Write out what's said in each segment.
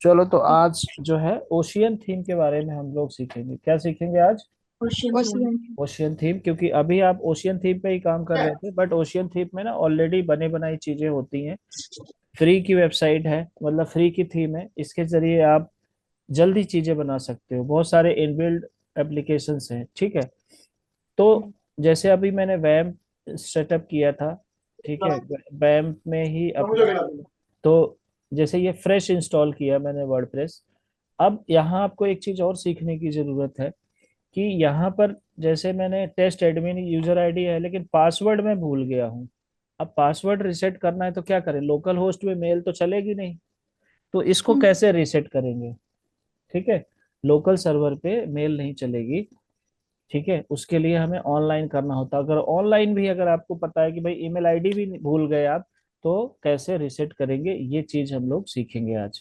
चलो तो आज जो है ओशियन थीम के बारे में हम लोग सीखेंगे। क्या सीखेंगे आज? ओशियन। ओशियन थीम, क्योंकि अभी आप ओशियन थीम पे ही काम कर रहे थे, बट ओशियन थीम में ना ऑलरेडी बने बनाई चीजें होती हैं। फ्री की वेबसाइट है, मतलब फ्री की थीम है, इसके जरिए आप जल्दी चीजें बना सकते हो। बहुत सारे इनबिल्ड एप्लीकेशंस हैं, ठीक है। तो जैसे अभी मैंने वैम्प सेटअप किया था, ठीक है, वैम्प में ही अपना, तो जैसे ये फ्रेश इंस्टॉल किया मैंने वर्डप्रेस। अब यहाँ आपको एक चीज और सीखने की जरूरत है कि यहाँ पर जैसे मैंने टेस्ट एडमिन यूजर आईडी है, लेकिन पासवर्ड मैं भूल गया हूँ। अब पासवर्ड रिसेट करना है तो क्या करें? लोकल होस्ट में मेल तो चलेगी नहीं, तो इसको कैसे रिसेट करेंगे? ठीक है, लोकल सर्वर पे मेल नहीं चलेगी। ठीक है, उसके लिए हमें ऑनलाइन करना होता। अगर ऑनलाइन भी अगर आपको पता है कि भाई ईमेल आईडी भी भूल गए आप, तो कैसे रिसेट करेंगे, ये चीज हम लोग सीखेंगे आज।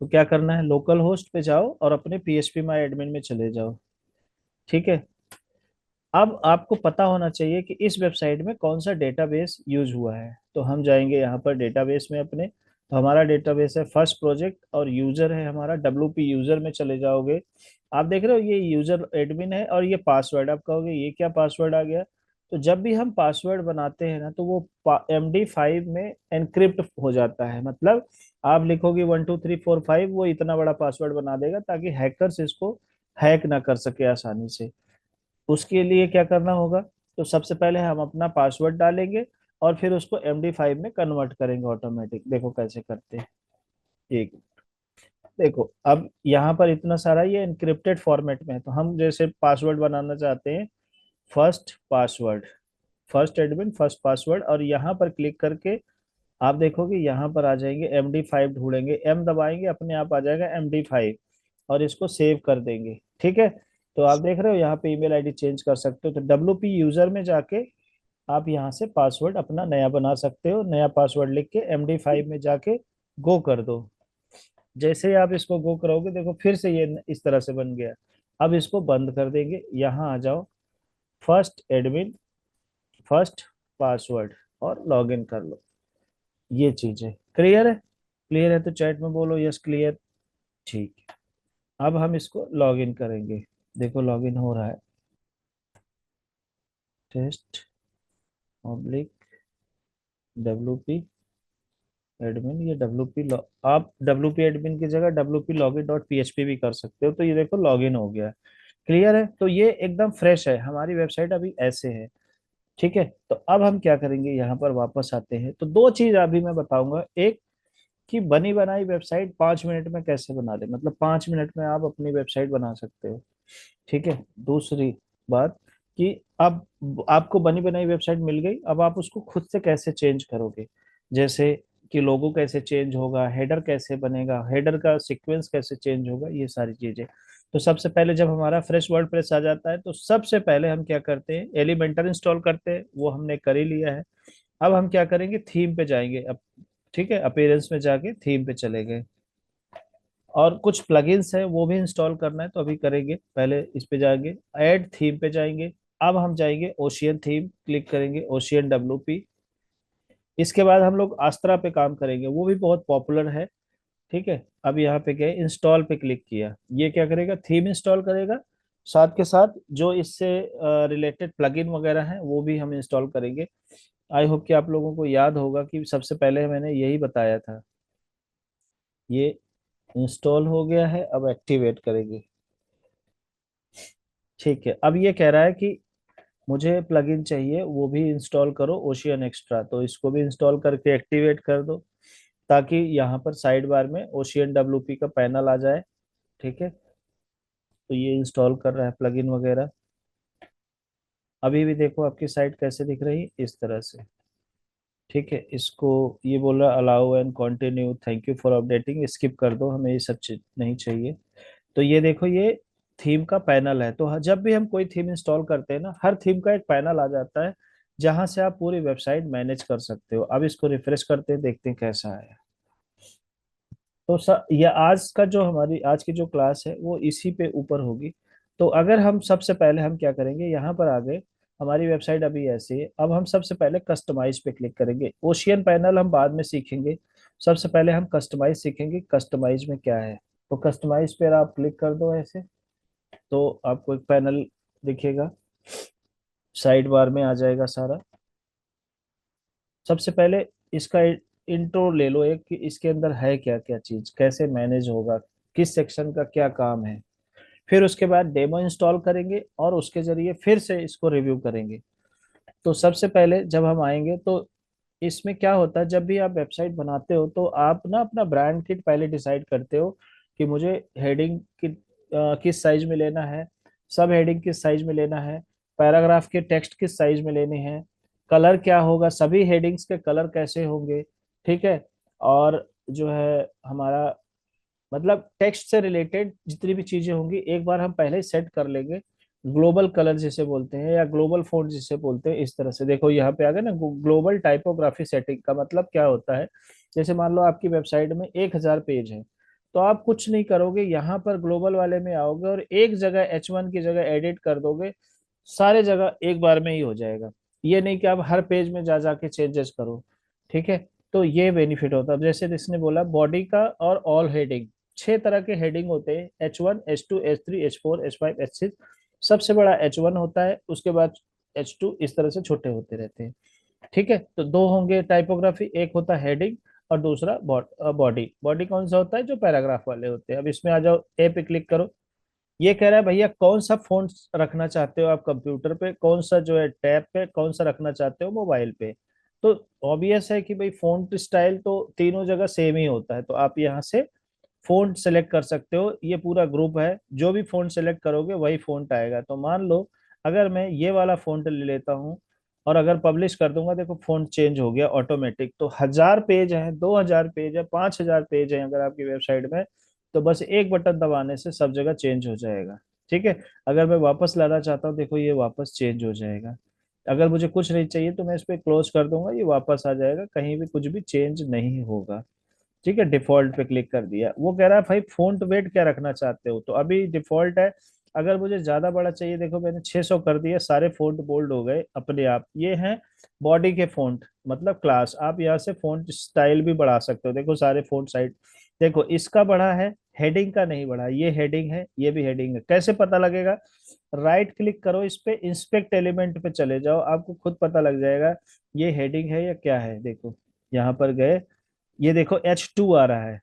तो क्या करना है, लोकल होस्ट पे जाओ और अपने पीएचपी माई एडमिन में चले जाओ। ठीक है, अब आपको पता होना चाहिए कि इस वेबसाइट में कौन सा डेटाबेस यूज हुआ है। तो हम जाएंगे यहाँ पर डेटाबेस में अपने, तो हमारा डेटाबेस है फर्स्ट प्रोजेक्ट, और यूजर है हमारा WP यूजर में चले जाओगे। आप देख रहे हो ये यूजर एडमिन है और ये पासवर्ड। आप कहोगे ये क्या पासवर्ड आ गया? तो जब भी हम पासवर्ड बनाते हैं ना, तो वो MD5 में एनक्रिप्ट हो जाता है। मतलब आप लिखोगे 1 2 3 4 5, वो इतना बड़ा पासवर्ड बना देगा ताकि हैकर्स इसको हैक ना कर सके आसानी से। उसके लिए क्या करना होगा? तो सबसे पहले हम अपना पासवर्ड डालेंगे और फिर उसको MD5 में कन्वर्ट करेंगे ऑटोमेटिक। देखो कैसे करते हैं। एक, देखो अब यहाँ पर इतना सारा ये एनक्रिप्टेड फॉर्मेट में है, तो हम जैसे पासवर्ड बनाना चाहते हैं, first password, first admin first password, और यहाँ पर क्लिक करके आप देखोगे यहाँ पर आ जाएंगे MD5 ढूंढेंगे, एम दबाएंगे अपने आप आ जाएगा MD5, और इसको सेव कर देंगे। ठीक है, तो आप देख रहे हो यहाँ पे ईमेल आईडी चेंज कर सकते हो। तो WP यूजर में जाके आप यहाँ से पासवर्ड अपना नया बना सकते हो। नया पासवर्ड लिख के MD5 में जाके गो कर दो। जैसे ही आप इसको गो करोगे, देखो फिर से ये इस तरह से बन गया। अब इसको बंद कर देंगे, यहाँ आ जाओ, फर्स्ट एडमिन फर्स्ट पासवर्ड, और लॉग इन कर लो। ये चीज है। क्लियर है? क्लियर है तो चैट में बोलो यस क्लियर। ठीक है, अब हम इसको लॉग इन करेंगे। देखो लॉग इन हो रहा है, टेस्ट ऑब्लिक WP एडमिन, ये WP आप WP एडमिन की जगह WP लॉगिन डॉट PHP भी कर सकते हो। तो ये देखो लॉग इन हो गया है। क्लियर है? तो ये एकदम फ्रेश है, हमारी वेबसाइट अभी ऐसे है। ठीक है, तो अब हम क्या करेंगे, यहाँ पर वापस आते हैं। तो दो चीज अभी मैं बताऊंगा। एक, कि बनी बनाई वेबसाइट 5 मिनट में कैसे बना दे, मतलब 5 मिनट में आप अपनी वेबसाइट बना सकते हो। ठीक है। दूसरी बात, कि अब आपको बनी बनाई वेबसाइट मिल गई, अब आप उसको खुद से कैसे चेंज करोगे। जैसे कि लोगो कैसे चेंज होगा, हेडर कैसे बनेगा, हेडर का सीक्वेंस कैसे चेंज होगा, ये सारी चीजें। तो सबसे पहले जब हमारा फ्रेश वर्डप्रेस आ जाता है, तो सबसे पहले हम क्या करते हैं, एलिमेंटर इंस्टॉल करते हैं, वो हमने कर ही लिया है। अब हम क्या करेंगे, थीम पे जाएंगे अब। ठीक है, अपीयरेंस में जाके थीम पे चले गए, और कुछ प्लगइन्स है वो भी इंस्टॉल करना है, तो अभी करेंगे। पहले इस पे जाएंगे, ऐड थीम पे जाएंगे। अब हम जाएंगे ओशियन थीम, क्लिक करेंगे ओशियन WP। इसके बाद हम लोग आस्त्रा पे काम करेंगे, वो भी बहुत पॉपुलर है। ठीक है, अब यहाँ पे गए, इंस्टॉल पे क्लिक किया, ये क्या करेगा, थीम इंस्टॉल करेगा। साथ के साथ जो इससे रिलेटेड प्लगइन वगैरह हैं वो भी हम इंस्टॉल करेंगे। आई होप कि आप लोगों को याद होगा कि सबसे पहले मैंने यही बताया था। ये इंस्टॉल हो गया है, अब एक्टिवेट करेंगे। ठीक है, अब ये कह रहा है कि मुझे प्लगइन चाहिए, वो भी इंस्टॉल करो ओशियन एक्स्ट्रा, तो इसको भी इंस्टॉल करके एक्टिवेट कर दो, ताकि यहाँ पर साइड बार में ओशियन WP का पैनल आ जाए। ठीक है, तो ये इंस्टॉल कर रहा है प्लगइन वगैरह। अभी भी देखो आपकी साइट कैसे दिख रही है, इस तरह से। ठीक है, इसको ये बोल रहा allow and continue, thank you for updating, skip कर दो, हमें ये सब चीज नहीं चाहिए। तो ये देखो, ये थीम का पैनल है। तो जब भी हम कोई थीम इंस्टॉल करते हैं ना, हर थीम का एक पैनल आ जाता है, जहां से आप पूरी वेबसाइट मैनेज कर सकते हो। अब इसको रिफ्रेश करते हैं, देखते हैं कैसा है। तो ये आज का जो हमारी आज की जो क्लास है वो इसी पे ऊपर होगी। तो अगर हम सबसे पहले हम क्या करेंगे, यहाँ पर आ गए, हमारी वेबसाइट अभी ऐसी है। अब हम सबसे पहले कस्टमाइज पे क्लिक करेंगे, ओशियन पैनल हम बाद में सीखेंगे। सबसे पहले हम कस्टमाइज सीखेंगे, कस्टमाइज में क्या है। तो कस्टमाइज पर आप क्लिक कर दो ऐसे, तो आपको एक पैनल दिखेगा, साइड बार में आ जाएगा सारा। सबसे पहले इसका इंट्रो ले लो एक, कि इसके अंदर है क्या क्या चीज, कैसे मैनेज होगा, किस सेक्शन का क्या काम है। फिर उसके बाद डेमो इंस्टॉल करेंगे और उसके जरिए फिर से इसको रिव्यू करेंगे। तो सबसे पहले जब हम आएंगे तो इसमें क्या होता है, जब भी आप वेबसाइट बनाते हो तो आप ना अपना ब्रांड किट पहले डिसाइड करते हो कि मुझे हेडिंग किस साइज में लेना है, सब हेडिंग किस साइज में लेना है, पैराग्राफ के टेक्स्ट किस साइज में लेने हैं, कलर क्या होगा, सभी हेडिंग्स के कलर कैसे होंगे, ठीक है। और जो है हमारा मतलब टेक्स्ट से रिलेटेड जितनी भी चीजें होंगी एक बार हम पहले ही सेट कर लेंगे। ग्लोबल कलर जिसे बोलते हैं या ग्लोबल फॉन्ट जिसे बोलते हैं, इस तरह से देखो यहाँ पे आ गया ना, ग्लोबल टाइपोग्राफी सेटिंग का मतलब क्या होता है। जैसे मान लो आपकी वेबसाइट में 1000 पेज है, तो आप कुछ नहीं करोगे, यहाँ पर ग्लोबल वाले में आओगे और एक जगह H1 की जगह एडिट कर दोगे, सारे जगह एक बार में ही हो जाएगा। ये नहीं कि आप हर पेज में जा जाके चेंजेस करो, ठीक है। तो ये बेनिफिट होता है। अब जैसे इसने बोला बॉडी का और ऑल हेडिंग, 6 तरह के हेडिंग होते हैं, H1 H2 H3 H4 H5 H6। सबसे बड़ा H1 होता है, उसके बाद H2, इस तरह से छोटे होते रहते हैं, ठीक है। तो दो होंगे टाइपोग्राफी, एक होता है हेडिंग और दूसरा बॉडी। बॉडी कौन सा होता है, जो पैराग्राफ वाले होते हैं। अब इसमें आ जाओ, ए पे क्लिक करो। ये कह रहा है भैया कौन सा फॉन्ट रखना चाहते हो आप कंप्यूटर पे, कौन सा जो है टैब पे, कौन सा रखना चाहते हो मोबाइल पे। तो ऑब्वियस है कि भाई फॉन्ट स्टाइल तो तीनों जगह सेम ही होता है, तो आप यहाँ से फॉन्ट सेलेक्ट कर सकते हो। ये पूरा ग्रुप है, जो भी फॉन्ट सेलेक्ट करोगे वही फॉन्ट आएगा। तो मान लो अगर मैं ये वाला फॉन्ट ले लेता हूँ और अगर पब्लिश कर दूंगा, देखो फॉन्ट चेंज हो गया ऑटोमेटिक। तो 1000 पेज है, 2000 पेज है, 5000 पेज है अगर आपकी वेबसाइट में, तो बस एक बटन दबाने से सब जगह चेंज हो जाएगा, ठीक है। अगर मैं वापस लाना चाहता हूँ, देखो ये वापस चेंज हो जाएगा। अगर मुझे कुछ नहीं चाहिए तो मैं इस पे क्लोज कर दूंगा, ये वापस आ जाएगा, कहीं भी कुछ भी चेंज नहीं होगा, ठीक है। डिफॉल्ट पे क्लिक कर दिया। वो कह रहा है भाई फॉन्ट वेट क्या रखना चाहते हो, तो अभी डिफॉल्ट है। अगर मुझे ज्यादा बड़ा चाहिए, देखो मैंने 600 कर दिया, सारे फॉन्ट बोल्ड हो गए अपने आप। ये हैं बॉडी के फॉन्ट, मतलब क्लास। आप यहाँ से फॉन्ट स्टाइल भी बढ़ा सकते हो, देखो सारे फॉन्ट साइज, देखो इसका बढ़ा है, हेडिंग का नहीं बढ़ा। ये हेडिंग है, ये भी हेडिंग है, कैसे पता लगेगा। राइट क्लिक करो इस पे, इंस्पेक्ट एलिमेंट पे चले जाओ, आपको खुद पता लग जाएगा ये हेडिंग है या क्या है। देखो यहाँ पर गए, ये देखो H2 आ रहा है।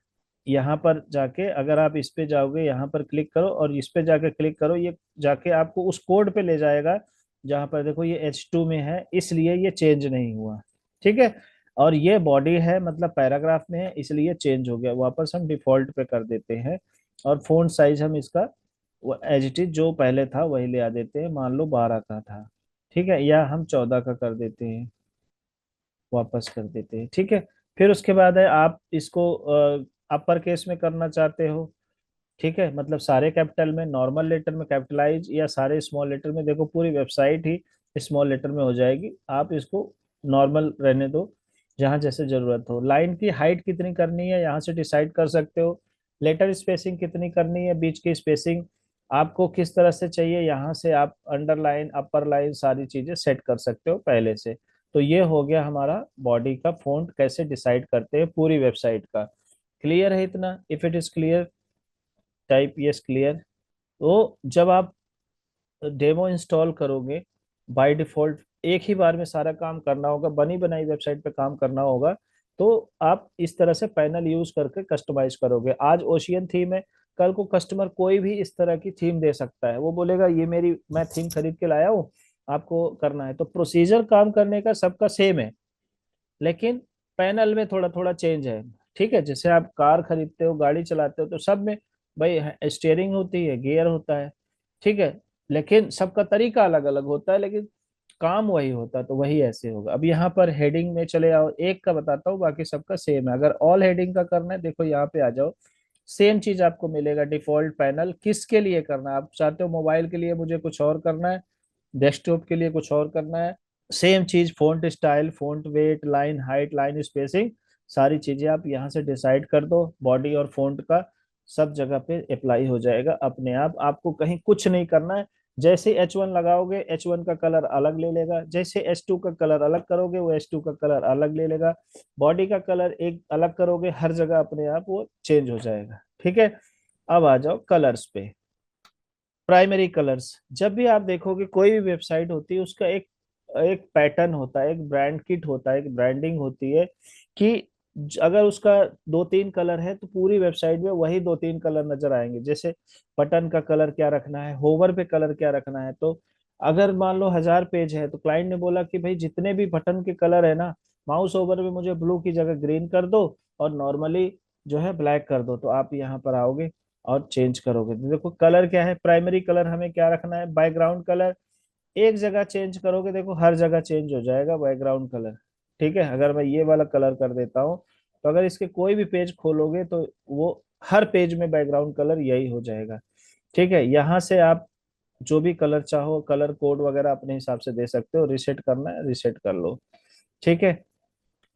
यहाँ पर जाके अगर आप इस पे जाओगे, यहाँ पर क्लिक करो और इस पे जाके क्लिक करो, ये जाके आपको उस कोड पे ले जाएगा जहाँ पर देखो ये H2 में है, इसलिए ये चेंज नहीं हुआ, ठीक है। और ये बॉडी है, मतलब पैराग्राफ में है, इसलिए चेंज हो गया। वापस हम डिफॉल्ट पे कर देते हैं और फोंट साइज हम इसका वो एज इट इज जो पहले था वही ले आ देते हैं, मान लो 12 का था, ठीक है, या हम 14 का कर देते हैं, वापस कर देते हैं, ठीक है। फिर उसके बाद है आप इसको अपर केस में करना चाहते हो, ठीक है, मतलब सारे कैपिटल में, नॉर्मल लेटर में कैपिटलाइज, या सारे स्मॉल लेटर में। देखो पूरी वेबसाइट ही स्मॉल लेटर में हो जाएगी, आप इसको नॉर्मल रहने दो जहां जैसे जरूरत हो। लाइन की हाइट कितनी करनी है यहाँ से डिसाइड कर सकते हो। लेटर स्पेसिंग कितनी करनी है, बीच की स्पेसिंग आपको किस तरह से चाहिए, यहाँ से आप अंडरलाइन अपर लाइन सारी चीजें सेट कर सकते हो पहले से। तो ये हो गया हमारा बॉडी का फॉन्ट कैसे डिसाइड करते हैं पूरी वेबसाइट का। क्लियर है इतना? If it is clear type yes clear. तो जब आप डेमो इंस्टॉल करोगे, बाय डिफॉल्ट एक ही बार में सारा काम करना होगा, बनी बनाई वेबसाइट पे काम करना होगा, तो आप इस तरह से पैनल यूज करके कस्टमाइज करोगे। आज ओशियन थीम है, कल को कस्टमर कोई भी इस तरह की थीम दे सकता है, वो बोलेगा ये मेरी मैं थीम खरीद के लाया हूँ, आपको करना है। तो प्रोसीजर काम करने का सबका सेम है, लेकिन पैनल में थोड़ा थोड़ा चेंज है, ठीक है। जैसे आप कार खरीदते हो, गाड़ी चलाते हो, तो सब में भाई स्टीयरिंग होती है, गियर होता है, ठीक है, लेकिन सबका तरीका अलग अलग होता है, लेकिन काम वही होता है। तो वही ऐसे होगा। अब यहाँ पर हेडिंग में चले आओ, एक का बताता हूँ, बाकी सबका सेम है। अगर ऑल हेडिंग का करना है, देखो यहाँ पे आ जाओ, सेम चीज आपको मिलेगा। डिफॉल्ट पैनल किसके लिए करना है, आप चाहते हो मोबाइल के लिए मुझे कुछ और करना है, डेस्कटॉप के लिए कुछ और करना है, सेम चीज, font style, font weight, line height, line spacing, सारी चीजें आप यहाँ से डिसाइड कर दो। बॉडी और फॉन्ट का सब जगह पे अप्लाई हो जाएगा अपने आप, आपको कहीं कुछ नहीं करना है। जैसे H1 लगाओगे H1 का कलर अलग ले लेगा, जैसे H2 का कलर अलग करोगे वो H2 का कलर अलग ले लेगा, बॉडी का कलर एक अलग करोगे, हर जगह अपने आप वो चेंज हो जाएगा। ठीक है, अब आ जाओ कलर्स पे। प्राइमरी कलर्स, जब भी आप देखोगे कोई भी वेबसाइट होती है उसका एक एक पैटर्न होता है, एक ब्रांड किट होता है, एक ब्रांडिंग होती है कि अगर उसका दो तीन कलर है तो पूरी वेबसाइट में वही दो तीन कलर नजर आएंगे। जैसे बटन का कलर क्या रखना है, होवर पे कलर क्या रखना है। तो अगर मान लो 1000 पेज है तो क्लाइंट ने बोला कि भाई जितने भी बटन के कलर है ना, माउस ओवर में मुझे ब्लू की जगह ग्रीन कर दो और नॉर्मली जो है ब्लैक कर दो। तो आप यहाँ पर आओगे और चेंज करोगे तो देखो कलर क्या है, प्राइमरी कलर हमें क्या रखना है, बैकग्राउंड कलर। एक जगह चेंज करोगे देखो हर जगह चेंज हो जाएगा बैकग्राउंड कलर। ठीक है, अगर मैं ये वाला कलर कर देता हूँ तो अगर इसके कोई भी पेज खोलोगे तो वो हर पेज में बैकग्राउंड कलर यही हो जाएगा। ठीक है, यहाँ से आप जो भी कलर चाहो कलर कोड वगैरह अपने हिसाब से दे सकते हो, रिसेट करना है रिसेट कर लो। ठीक है,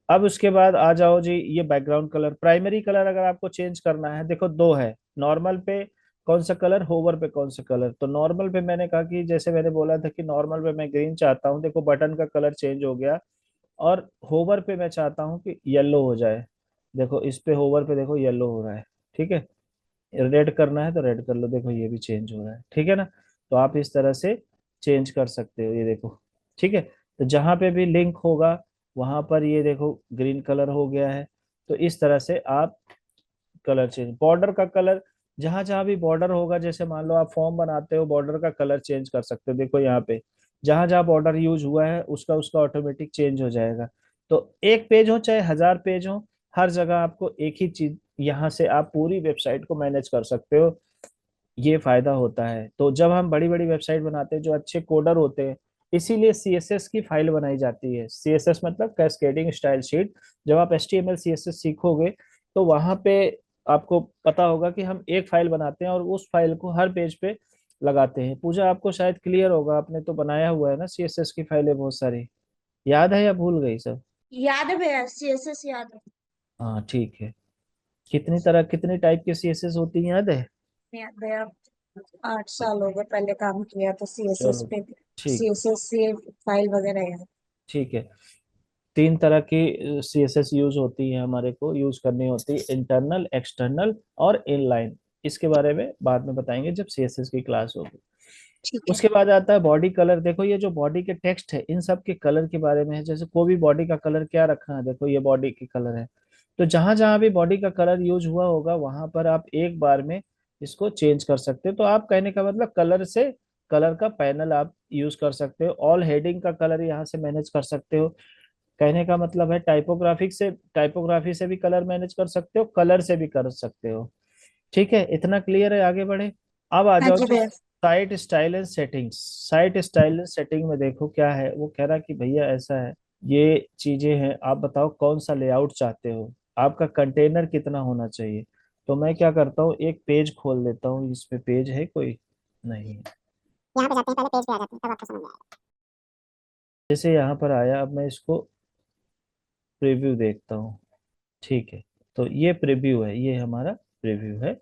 अब उसके बाद आ जाओ जी, ये बैकग्राउंड कलर प्राइमरी कलर अगर आपको चेंज करना है, देखो दो है, नॉर्मल पे कौन सा कलर, होवर पे कौन सा कलर। तो नॉर्मल पे मैंने कहा कि जैसे मैंने बोला था कि नॉर्मल पे मैं ग्रीन चाहता हूँ, देखो बटन का कलर चेंज हो गया। और होवर पे मैं चाहता हूँ कि येलो हो जाए, देखो इस पे होवर पे देखो येलो हो रहा है। ठीक है, रेड करना है तो रेड कर लो, देखो ये भी चेंज हो रहा है। ठीक है ना, तो आप इस तरह से चेंज कर सकते हो, ये देखो। ठीक है, तो जहां पे भी लिंक होगा वहां पर ये देखो ग्रीन कलर हो गया है। तो इस तरह से आप कलर चेंज, बॉर्डर का कलर, जहां जहां भी बॉर्डर होगा, जैसे मान लो आप फॉर्म बनाते हो बॉर्डर का कलर चेंज कर सकते हो। देखो यहाँ पे जहां जहां बॉर्डर यूज हुआ है उसका उसका ऑटोमेटिक चेंज हो जाएगा। तो एक पेज हो चाहे 1000 पेज हो, हर जगह आपको एक ही चीज, यहाँ से आप पूरी वेबसाइट को मैनेज कर सकते हो। ये फायदा होता है। तो जब हम बड़ी बड़ी वेबसाइट बनाते हैं जो अच्छे कोडर होते हैं, इसीलिए सीएसएस की फाइल बनाई जाती है। सीएसएस मतलब कैस्केडिंग स्टाइल शीट। जब आप एचटीएमएल सीएसएस सीखोगे तो वहां पे आपको पता होगा कि हम एक फाइल बनाते हैं और उस फाइल को हर पेज पे लगाते हैं। पूजा आपको शायद क्लियर होगा, आपने तो बनाया हुआ है ना सीएसएस की फाइलें बहुत सारी, याद है या भूल गई सब? याद है भैया, सीएसएस याद है। हाँ ठीक है, कितनी तरह कितनी टाइप के सीएसएस होती हैं याद है? याद है, अब 8 साल हो गए पहले काम किया तो सीएसएस चलो पे। ठीक है। सीएसएस से फाइल वगैरह याद। ठीक है, तीन तरह की सीएसएस यूज होती है, हमारे को यूज करनी होती है, इंटरनल, एक्सटर्नल और इनलाइन। इसके बारे में बाद में बताएंगे जब सीएसएस की क्लास होगी। ठीक है। उसके बाद आता है बॉडी कलर। देखो ये जो बॉडी के टेक्स्ट है इन सब के कलर के बारे में है। जैसे कोई भी बॉडी का कलर क्या रखना है, देखो ये बॉडी की कलर है। तो जहां जहां भी बॉडी का कलर यूज हुआ होगा वहां पर आप एक बार में इसको चेंज कर सकते हो। तो आप कहने का मतलब कलर से कलर का पैनल आप यूज कर सकते हो। ऑल हेडिंग का कलर यहाँ से मैनेज कर सकते हो। कहने का मतलब है टाइपोग्राफिक से, टाइपोग्राफी से भी कलर मैनेज कर सकते हो, कलर से भी कर सकते हो। ठीक है, इतना क्लियर है, आगे बढ़े। अब आ हाँ जाओ जी जी भैया। Site style and settings. Site style and setting में देखो क्या है, वो कह रहा कि भैया ऐसा है, ये चीजें हैं, आप बताओ कौन सा लेआउट चाहते हो, आपका कंटेनर कितना होना चाहिए। तो मैं क्या करता हूँ, एक पेज खोल लेता हूँ, इसमें पेज है कोई नहीं है। यहाँ पे जाते हैं, पहले पेज पे आ जाते हैं, तब आपको समझ में आएगा। जैसे यहाँ पर आया, अब मैं इसको प्रीव्यू देखता हूँ। ठीक है, तो ये प्रीव्यू है, ये हमारा प्रीव्यू है।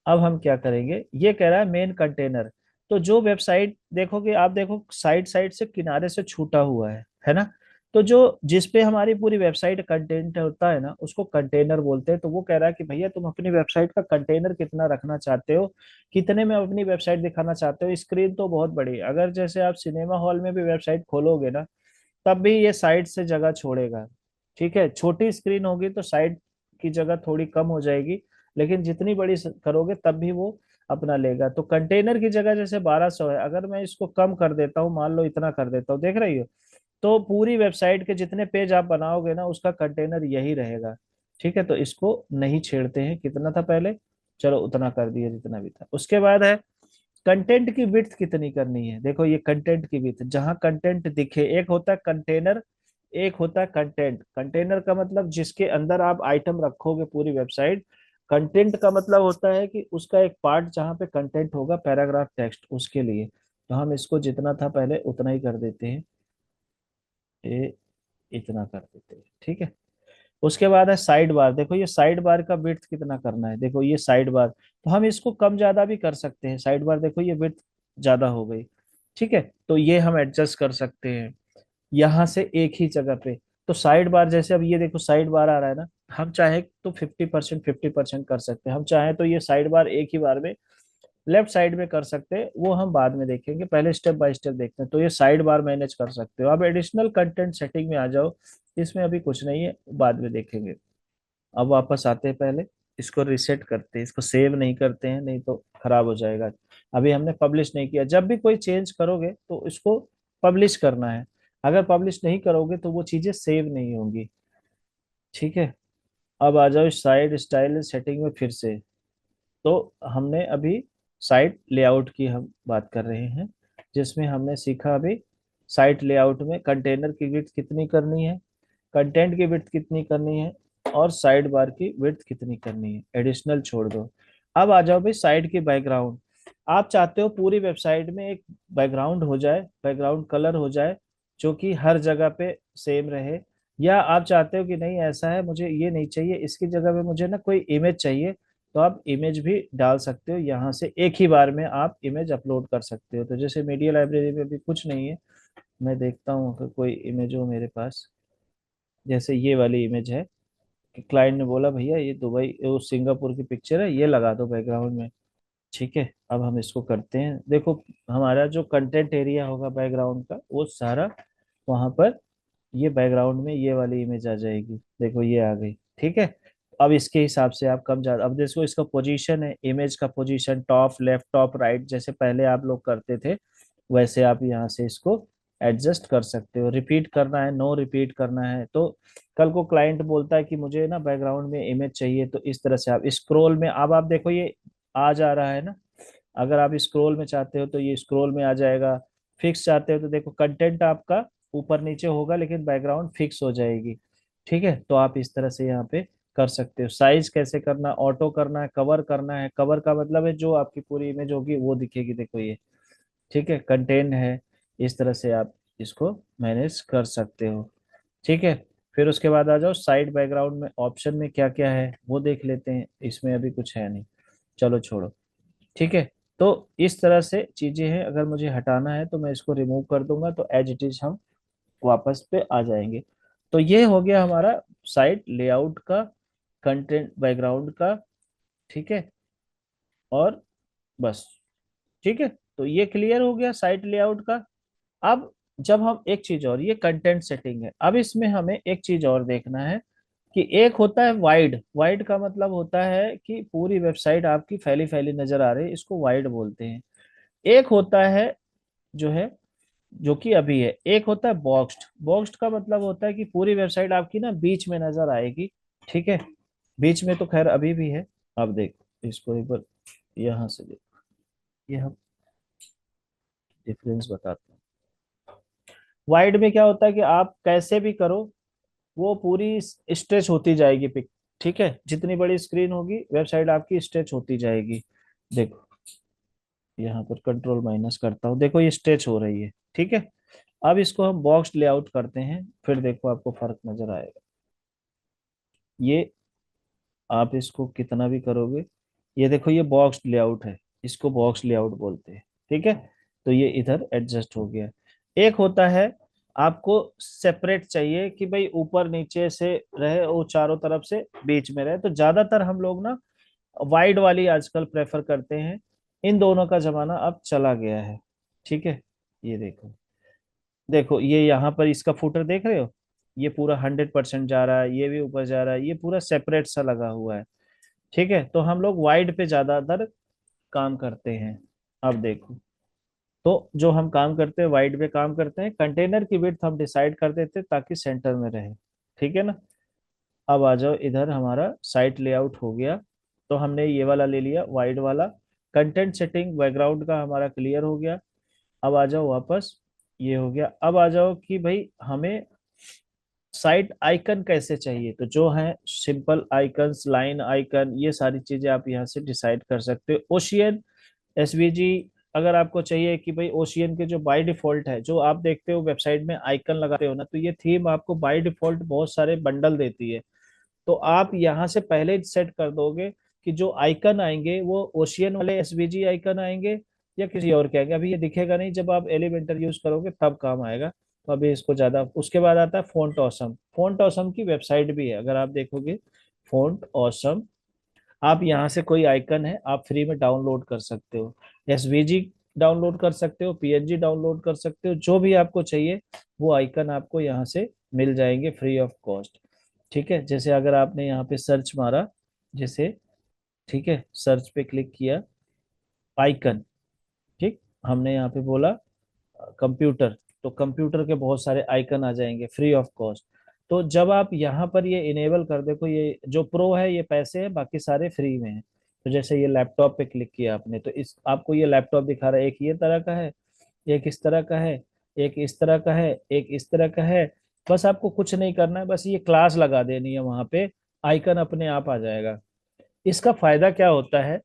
अब हम क्या करेंगे, ये कह रहा है मेन कंटेनर। तो जो वेबसाइट देखोगे आप, देखो साइड साइड से किनारे से छूटा हुआ है ना। तो जो जिस पे हमारी पूरी वेबसाइट कंटेंट होता है ना उसको कंटेनर बोलते हैं। तो वो कह रहा है कि भैया तुम अपनी वेबसाइट का कंटेनर कितना रखना चाहते हो, कितने में अपनी वेबसाइट दिखाना चाहते हो। स्क्रीन तो बहुत बड़ी है, अगर जैसे आप सिनेमा हॉल में भी वेबसाइट खोलोगे ना तब भी ये साइड से जगह छोड़ेगा। ठीक है, छोटी स्क्रीन होगी तो साइड की जगह थोड़ी कम हो जाएगी, लेकिन जितनी बड़ी करोगे तब भी वो अपना लेगा। तो कंटेनर की जगह जैसे 1200 है, अगर मैं इसको कम कर देता हूँ, मान लो इतना कर देता हूँ, देख रही हो, तो पूरी वेबसाइट के जितने पेज आप बनाओगे ना उसका कंटेनर यही रहेगा। ठीक है, तो इसको नहीं छेड़ते हैं। कितना था पहले, चलो उतना कर दिया जितना भी था। उसके बाद है कंटेंट की विड्थ कितनी करनी है। देखो ये कंटेंट की विड्थ, जहां कंटेंट दिखे, एक होता है कंटेनर, एक होता है कंटेंट। कंटेनर का मतलब जिसके अंदर आप आइटम रखोगे पूरी वेबसाइट। कंटेंट का मतलब होता है कि उसका एक पार्ट जहां पे कंटेंट होगा, पैराग्राफ टेक्स्ट, उसके लिए। तो हम इसको जितना था पहले उतना ही कर देते हैं, ये इतना कर देते हैं। ठीक है, उसके बाद है साइड बार। देखो ये साइड बार का विड्थ कितना करना है, देखो ये साइड बार, तो हम इसको कम ज्यादा भी कर सकते हैं। साइड बार देखो ये विड्थ ज्यादा हो गई, ठीक है, तो ये हम एडजस्ट कर सकते हैं यहाँ से एक ही जगह पे। तो साइड बार जैसे अब ये देखो साइड बार आ रहा है ना, हम चाहे तो 50% कर सकते हैं, हम चाहे तो ये साइड बार एक ही बार में लेफ्ट साइड में कर सकते हैं, वो हम बाद में देखेंगे, पहले स्टेप बाय स्टेप देखते हैं। तो ये साइड बार मैनेज कर सकते हो। अब एडिशनल कंटेंट सेटिंग में आ जाओ, इसमें अभी कुछ नहीं है, बाद में देखेंगे। अब वापस आते हैं, पहले इसको रिसेट करते हैं, इसको सेव नहीं करते हैं नहीं तो खराब हो जाएगा। अभी हमने पब्लिश नहीं किया, जब भी कोई चेंज करोगे तो इसको पब्लिश करना है, अगर पब्लिश नहीं करोगे तो वो चीजें सेव नहीं होंगी। ठीक है, अब आ जाओ साइड स्टाइल सेटिंग में फिर से। तो हमने अभी साइट लेआउट की हम बात कर रहे हैं, जिसमें हमने सीखा अभी साइट लेआउट में कंटेनर की विड्थ कितनी करनी है, कंटेंट की विड्थ कितनी करनी है, और साइड बार की विड्थ कितनी करनी है, एडिशनल छोड़ दो। अब आ जाओ भाई साइट की बैकग्राउंड। आप चाहते हो पूरी वेबसाइट में एक बैकग्राउंड हो जाए, बैकग्राउंड कलर हो जाए जो कि हर जगह पे सेम रहे, या आप चाहते हो कि नहीं ऐसा है मुझे ये नहीं चाहिए, इसकी जगह पे मुझे ना कोई इमेज चाहिए, तो आप इमेज भी डाल सकते हो, यहाँ से एक ही बार में आप इमेज अपलोड कर सकते हो। तो जैसे मीडिया लाइब्रेरी में भी कुछ नहीं है, मैं देखता हूँ अगर कोई इमेज हो मेरे पास। जैसे ये वाली इमेज है कि क्लाइंट ने बोला भैया ये दुबई वो सिंगापुर की पिक्चर है, ये लगा दो बैकग्राउंड में। ठीक है, अब हम इसको करते हैं, देखो हमारा जो कंटेंट एरिया होगा बैकग्राउंड का वो सारा वहां पर, ये बैकग्राउंड में ये वाली इमेज आ जाएगी, देखो ये आ गई। ठीक है, अब इसके हिसाब से आप कम ज्यादा, अब देखो इसका पोजीशन है, इमेज का position top left top right जैसे पहले आप लोग करते थे, वैसे आप यहाँ से इसको एडजस्ट कर सकते हो। रिपीट करना है, नो रिपीट करना है, तो कल को क्लाइंट बोलता है कि मुझे ना बैकग्राउंड में इमेज चाहिए, तो इस तरह से आप स्क्रोल में, अब आप देखो ये आ जा रहा है ना, अगर आप स्क्रोल में चाहते हो तो ये स्क्रोल में आ जाएगा, फिक्स चाहते हो तो देखो कंटेंट आपका ऊपर नीचे होगा लेकिन बैकग्राउंड फिक्स हो जाएगी। ठीक है, तो आप इस तरह से यहाँ पे कर सकते हो। साइज कैसे करना, ऑटो करना है, कवर करना है, कवर का मतलब है जो आपकी पूरी इमेज होगी वो दिखेगी, देखो ये। ठीक है, कंटेंट है, इस तरह से आप इसको मैनेज कर सकते हो। ठीक है, फिर उसके बाद आ जाओ साइड बैकग्राउंड में, ऑप्शन में क्या क्या है वो देख लेते हैं, इसमें अभी कुछ है नहीं, चलो छोड़ो। ठीक है, तो इस तरह से चीजें हैं, अगर मुझे हटाना है तो मैं इसको रिमूव कर दूंगा, तो एज इट इज हम वापस पे आ जाएंगे। तो ये हो गया हमारा साइट लेआउट का, कंटेंट बैकग्राउंड का। ठीक है, और बस। ठीक है, तो ये क्लियर हो गया साइट लेआउट का। अब जब हम एक चीज और, ये कंटेंट सेटिंग है, अब इसमें हमें एक चीज और देखना है कि एक होता है वाइड, वाइड का मतलब होता है कि पूरी वेबसाइट आपकी फैली फैली नजर आ रही है, इसको वाइड बोलते हैं। एक होता है जो है, जो कि अभी है, एक होता है बॉक्स्ड। बॉक्स्ड का मतलब होता है कि पूरी वेबसाइट आपकी ना बीच में नजर आएगी। ठीक है, बीच में तो खैर अभी भी है। अब देखो इसको एक बार यहाँ से देखो, ये हम डिफरेंस बताते हैं। वाइड में क्या होता है कि आप कैसे भी करो वो पूरी स्ट्रेच होती जाएगी पिक। ठीक है, जितनी बड़ी स्क्रीन होगी वेबसाइट आपकी स्ट्रेच होती जाएगी। देखो यहाँ पर कंट्रोल माइनस करता हूँ, देखो ये स्ट्रेच हो रही है। ठीक है, अब इसको हम बॉक्स लेआउट करते हैं, फिर देखो आपको फर्क नजर आएगा। ये आप इसको कितना भी करोगे, ये देखो ये बॉक्स लेआउट है, इसको बॉक्स लेआउट बोलते हैं। ठीक है, तो ये इधर एडजस्ट हो गया। एक होता है आपको सेपरेट चाहिए कि भाई ऊपर नीचे से रहे, वो चारों तरफ से बीच में रहे, तो ज्यादातर हम लोग ना वाइड वाली आजकल प्रेफर करते हैं। इन दोनों का जमाना अब चला गया है। ठीक है, ये देखो, देखो ये यहाँ पर इसका फुटर देख रहे हो, ये पूरा 100% जा रहा है, ये भी ऊपर जा रहा है, ये पूरा सेपरेट सा लगा हुआ है। ठीक है, तो हम लोग वाइड पे ज्यादातर काम करते हैं। अब देखो, तो जो हम काम करते हैं वाइड पे काम करते हैं, कंटेनर की विड्थ हम डिसाइड कर देते हैं ताकि सेंटर में रहे। ठीक है ना, अब आ जाओ इधर, हमारा साइट लेआउट हो गया, तो हमने ये वाला ले लिया वाइड वाला। कंटेंट सेटिंग बैकग्राउंड का हमारा क्लियर हो गया। अब आ जाओ वापस, ये हो गया। अब आ जाओ कि भाई हमें साइट आइकन कैसे चाहिए, तो जो है सिंपल आइकन्स, लाइन आइकन, ये सारी चीजें आप यहाँ से डिसाइड कर सकते हो। ओशियन एसवीजी, अगर आपको चाहिए कि भाई ओशियन के जो बाय डिफॉल्ट है, जो आप देखते हो वेबसाइट में आइकन लगाते हो ना, तो ये थीम आपको बाय डिफॉल्ट बहुत सारे बंडल देती है। तो आप यहाँ से पहले सेट कर दोगे कि जो आइकन आएंगे वो ओशियन वाले एसवीजी आइकन आएंगे, या किसी और के आएंगे। अभी ये दिखेगा नहीं, जब आप एलिमेंटर यूज करोगे तब काम आएगा। तो अभी इसको ज्यादा, उसके बाद आता है फोंट ऑसम। फोंट ऑसम की वेबसाइट भी है, अगर आप देखोगे फोंट ऑसम, आप यहाँ से कोई आइकन है आप फ्री में डाउनलोड कर सकते हो। एसवीजी डाउनलोड कर सकते हो, पीएनजी डाउनलोड कर सकते हो, जो भी आपको चाहिए वो आइकन आपको यहाँ से मिल जाएंगे फ्री ऑफ कॉस्ट। ठीक है, जैसे अगर आपने यहाँ पे सर्च मारा, जैसे, ठीक है, सर्च पे क्लिक किया, आइकन, ठीक, हमने यहाँ पे बोला कंप्यूटर, तो कंप्यूटर के बहुत सारे आइकन आ जाएंगे फ्री ऑफ कॉस्ट। तो जब आप यहाँ पर ये इनेबल कर, देखो ये जो प्रो है ये पैसे है, बाकी सारे फ्री में है। तो जैसे ये लैपटॉप पे क्लिक किया आपने, तो इस आपको ये लैपटॉप दिखा रहा है, एक ये तरह का है, एक इस तरह का है, एक इस तरह का है, एक इस तरह का है। बस आपको कुछ नहीं करना है, बस ये क्लास लगा देनी है वहां पे, आइकन अपने आप आ जाएगा। इसका फायदा क्या होता है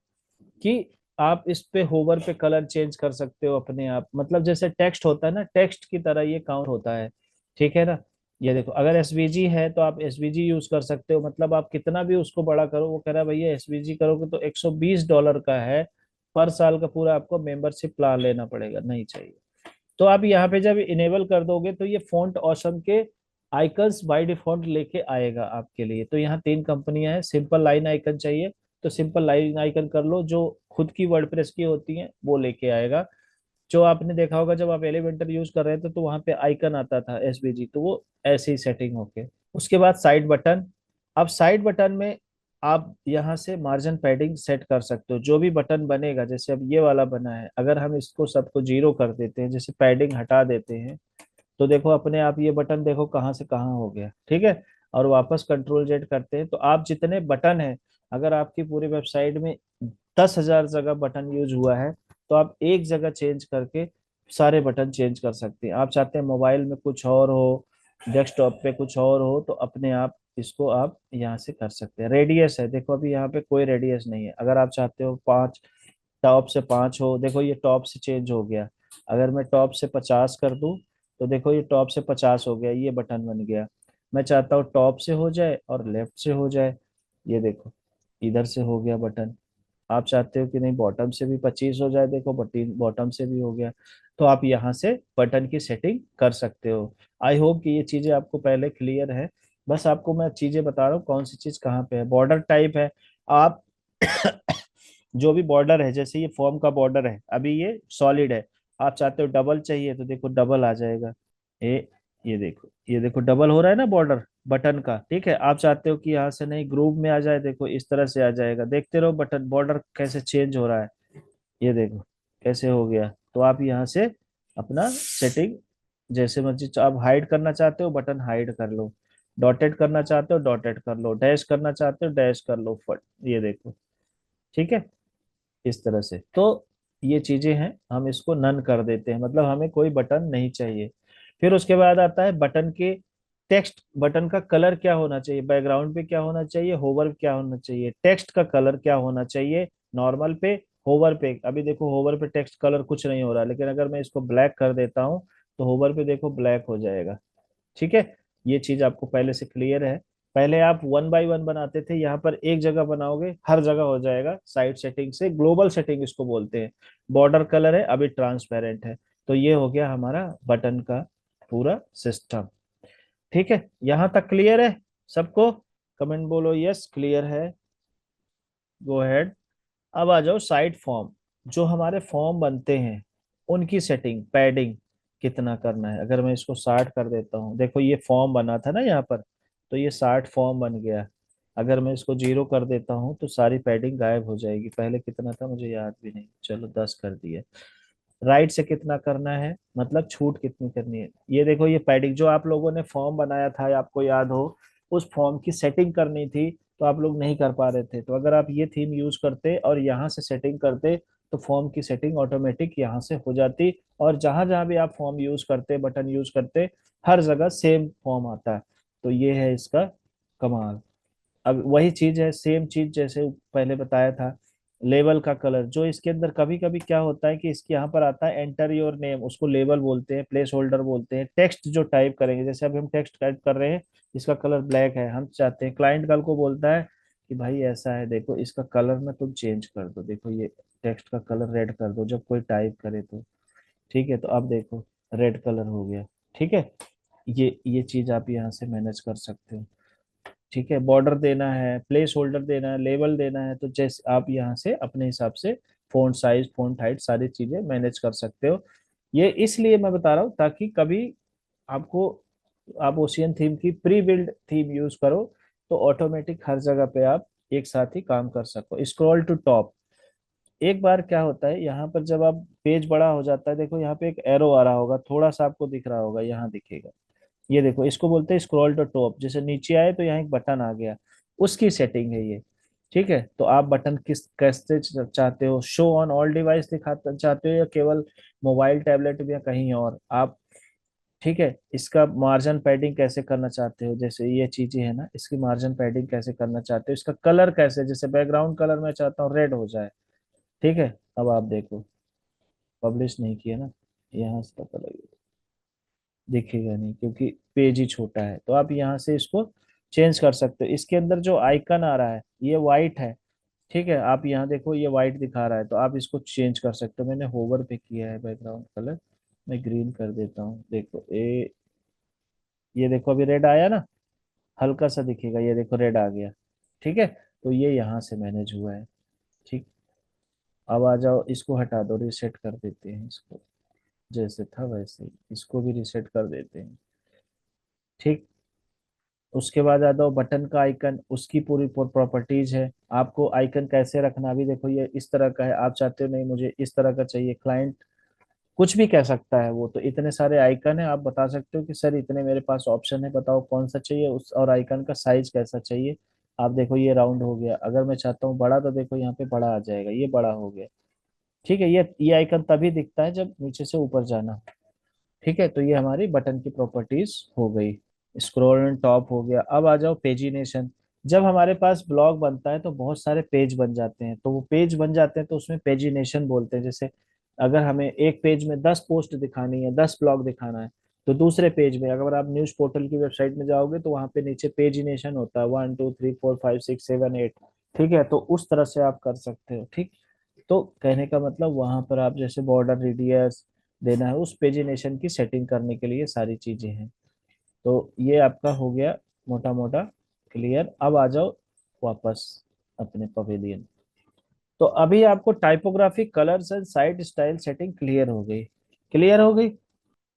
कि आप इस पे होवर पे कलर चेंज कर सकते हो अपने आप, मतलब जैसे टेक्स्ट होता है ना, टेक्स्ट की तरह ये काउंट होता है। ठीक है ना। ये देखो, अगर एसवीजी है तो आप एसवीजी यूज कर सकते हो, मतलब आप कितना भी उसको बड़ा करो, वो कह रहा है भैया एसवीजी करोगे तो $120 का है, पर साल का पूरा आपको मेंबरशिप प्लान लेना पड़ेगा, नहीं चाहिए। तो आप यहाँ पे जब इनेबल कर दोगे तो ये फॉन्ट ऑसम के आइकन्स बाय डिफॉल्ट लेके आएगा आपके लिए। तो यहाँ तीन कंपनियां हैं, सिंपल लाइन आइकन चाहिए तो सिंपल लाइन आइकन कर लो, जो खुद की वर्डप्रेस की होती हैं वो लेके आएगा। जो आपने देखा होगा जब आप एलिमेंटर यूज कर रहे थे तो वहां पे आइकन आता था एसवीजी, तो वो ऐसी सेटिंग होके। उसके बाद साइड बटन। अब साइड बटन में आप यहाँ से मार्जिन पैडिंग सेट कर सकते हो, जो भी बटन बनेगा, जैसे अब ये वाला बना है, अगर हम इसको सबको 0 कर देते हैं, जैसे पैडिंग हटा देते हैं, तो देखो अपने आप ये बटन देखो कहाँ से कहाँ हो गया। ठीक है। और वापस कंट्रोल Z करते हैं तो आप जितने बटन है, अगर आपकी पूरी वेबसाइट में 10,000 जगह बटन यूज हुआ है, तो आप एक जगह चेंज करके सारे बटन चेंज कर सकते हैं। आप चाहते हैं मोबाइल में कुछ और हो, डेस्कटॉप पे कुछ और हो, तो अपने आप इसको आप यहाँ से कर सकते हैं। रेडियस है, देखो अभी यहाँ पे कोई रेडियस नहीं है, अगर आप चाहते हो 5, टॉप से 5 हो, देखो ये टॉप से चेंज हो गया। अगर मैं टॉप से 50 कर दूं, तो देखो ये टॉप से 50 हो गया, ये बटन बन गया। मैं चाहता हूँ टॉप से हो जाए और लेफ्ट से हो जाए, ये देखो इधर से हो गया बटन। आप चाहते हो कि नहीं बॉटम से भी 25 हो जाए, देखो बटन बॉटम से भी हो गया। तो आप यहाँ से बटन की सेटिंग कर सकते हो। आई होप कि ये चीजें आपको पहले क्लियर है। बस आपको मैं चीजें बता रहा हूँ कौन सी चीज कहाँ पे है। बॉर्डर टाइप है, आप जो भी बॉर्डर है, जैसे ये फॉर्म का बॉर्डर है, अभी ये सॉलिड है, आप चाहते हो डबल चाहिए तो देखो डबल आ जाएगा। ये ये देखो, ये देखो डबल हो रहा है ना बॉर्डर बटन का। ठीक है, आप चाहते हो कि यहाँ से नहीं ग्रुप में आ जाए, देखो इस तरह से आ जाएगा। देखते रहो बटन बॉर्डर कैसे चेंज हो रहा है, ये देखो कैसे हो गया। तो आप यहाँ से अपना सेटिंग जैसे मर्जी, आप हाइड करना चाहते हो बटन हाइड कर लो, डॉटेड करना चाहते हो डॉटेड कर लो, डैश करना चाहते हो डैश कर लो, फट, ये देखो। ठीक है, इस तरह से। तो ये चीजें हैं, हम इसको नन कर देते हैं, मतलब हमें कोई बटन नहीं चाहिए। फिर उसके बाद आता है बटन के टेक्स्ट, बटन का कलर क्या होना चाहिए, बैकग्राउंड पे क्या होना चाहिए, होवर क्या होना चाहिए, टेक्स्ट का कलर क्या होना चाहिए। नॉर्मल पे, होवर पे, अभी देखो होवर पे टेक्स्ट कलर कुछ नहीं हो रहा, लेकिन अगर मैं इसको ब्लैक कर देता हूँ तो होवर पे देखो ब्लैक हो जाएगा। ठीक है, ये चीज आपको पहले से क्लियर है। पहले आप 1 बाय 1 बनाते थे, यहाँ पर एक जगह बनाओगे हर जगह हो जाएगा साइड सेटिंग से, ग्लोबल सेटिंग इसको बोलते हैं। बॉर्डर कलर है अभी ट्रांसपेरेंट है। तो ये हो गया हमारा बटन का पूरा सिस्टम। ठीक है, यहाँ तक क्लियर है सबको? कमेंट बोलो यस क्लियर है। Go ahead. अब आ जाओ साइट फॉर्म। जो हमारे फॉर्म बनते हैं उनकी सेटिंग, पैडिंग कितना करना है। अगर मैं इसको 60 कर देता हूँ, देखो ये फॉर्म बना था ना यहाँ पर, तो ये 60 फॉर्म बन गया। अगर मैं इसको 0 कर देता हूँ तो सारी पैडिंग गायब हो जाएगी। पहले कितना था मुझे याद भी नहीं, चलो 10 कर दिया। राइट से कितना करना है, मतलब छूट कितनी करनी है। ये देखो ये पैडिंग जो आप लोगों ने फॉर्म बनाया था, आपको याद हो, उस फॉर्म की सेटिंग करनी थी तो आप लोग नहीं कर पा रहे थे। तो अगर आप ये थीम यूज करते और यहाँ से सेटिंग करते तो फॉर्म की सेटिंग ऑटोमेटिक यहाँ से हो जाती। और जहां जहां भी आप फॉर्म यूज करते, बटन यूज करते, हर जगह सेम फॉर्म आता है। तो ये है इसका कमाल। अब वही चीज है, सेम चीज जैसे पहले बताया था। लेवल का कलर, जो इसके अंदर कभी कभी क्या होता है कि इसके यहाँ पर आता है एंटर योर नेम, उसको लेबल बोलते हैं, प्लेस होल्डर बोलते हैं। टेक्स्ट जो टाइप करेंगे, जैसे अभी हम टेक्स्ट टाइप कर रहे हैं, इसका कलर ब्लैक है, हम चाहते हैं, क्लाइंट कल को बोलता है कि भाई ऐसा है, देखो इसका कलर ना तुम चेंज कर दो, देखो ये टेक्स्ट का कलर रेड कर दो जब कोई टाइप करे तो। ठीक है, तो अब देखो रेड कलर हो गया। ठीक है, ये चीज आप यहाँ से मैनेज कर सकते हो। ठीक है, बॉर्डर देना है, प्लेस होल्डर देना है, लेबल देना है, तो जैसे आप यहाँ से अपने हिसाब से फ़ॉन्ट साइज, फ़ॉन्ट हाइट, सारी चीजें मैनेज कर सकते हो। ये इसलिए मैं बता रहा हूँ ताकि कभी आपको, आप ओशियन थीम की प्री बिल्ड थीम यूज करो तो ऑटोमेटिक हर जगह पे आप एक साथ ही काम कर सको। स्क्रॉल टू टॉप, एक बार क्या होता है यहाँ पर जब आप पेज बड़ा हो जाता है, देखो यहाँ पे एक एरो आ रहा होगा, थोड़ा सा आपको दिख रहा होगा, यहाँ दिखेगा। ये देखो, इसको बोलते हैं स्क्रॉल टू टॉप। जैसे नीचे आए तो यहाँ एक बटन आ गया, उसकी सेटिंग है ये। ठीक है, तो आप बटन किस कैसे चाहते हो, शो ऑन ऑल डिवाइस दिखाना चाहते हो या केवल मोबाइल, टैबलेट या कहीं और आप। ठीक है, इसका मार्जिन पैडिंग कैसे करना चाहते हो, जैसे ये चीजें है ना, इसकी मार्जिन पैडिंग कैसे करना चाहते हो, इसका कलर कैसे, जैसे बैकग्राउंड कलर मैं चाहता हूँ रेड हो जाए। ठीक है, अब आप देखो, पब्लिश नहीं किया ना, यहाँ से पता लगेगा, दिखेगा नहीं क्योंकि पेज ही छोटा है। तो आप यहाँ से इसको चेंज कर सकते हो। इसके अंदर जो आइकन आ रहा है ये वाइट है। ठीक है, आप यहाँ देखो ये वाइट दिखा रहा है, तो आप इसको चेंज कर सकते हो। मैंने होवर पे किया है बैकग्राउंड कलर, मैं ग्रीन कर देता हूँ। देखो ये देखो अभी रेड आया ना, हल्का सा दिखेगा, ये देखो रेड आ गया। ठीक है, तो ये यहाँ से मैनेज हुआ है। ठीक, अब आ जाओ, इसको हटा दो, रिसेट कर देते हैं इसको, जैसे था वैसे ही इसको भी रिसेट कर देते हैं। ठीक, उसके बाद आ जाओ बटन का आइकन, उसकी पूरी प्रॉपर्टीज है। आपको आइकन कैसे रखना, अभी देखो ये इस तरह का है, आप चाहते हो नहीं मुझे इस तरह का चाहिए, क्लाइंट कुछ भी कह सकता है। वो तो इतने सारे आइकन है, आप बता सकते हो कि सर इतने मेरे पास ऑप्शन है, बताओ कौन सा चाहिए उस, और आइकन का साइज कैसा चाहिए। आप देखो ये राउंड हो गया, अगर मैं चाहता हूँ बड़ा तो देखो यहाँ पे बड़ा आ जाएगा, ये बड़ा हो गया। ठीक है, ये आइकन तभी दिखता है जब नीचे से ऊपर जाना। ठीक है, तो ये हमारी बटन की प्रॉपर्टीज हो गई। स्क्रॉल एंड टॉप हो गया। अब आ जाओ पेजिनेशन। जब हमारे पास ब्लॉग बनता है तो बहुत सारे पेज बन जाते हैं, तो वो पेज बन जाते हैं तो उसमें पेजिनेशन बोलते हैं। जैसे अगर हमें एक पेज में 10 पोस्ट दिखानी है, 10 ब्लॉग दिखाना है, तो दूसरे पेज में अगर आप न्यूज पोर्टल की वेबसाइट में जाओगे तो वहां पे नीचे पेजिनेशन होता है, 1 2 3 4 5 6 7 8। ठीक है, तो उस तरह से आप कर सकते हो। ठीक, तो कहने का मतलब वहां पर आप जैसे बॉर्डर रेडियस देना है, उस पेजिनेशन की सेटिंग करने के लिए सारी चीजें हैं। तो ये आपका हो गया मोटा मोटा क्लियर। अब आ जाओ वापस अपने पवेलियन। तो अभी आपको typography, colours and site style setting clear हो गई। क्लियर हो गई?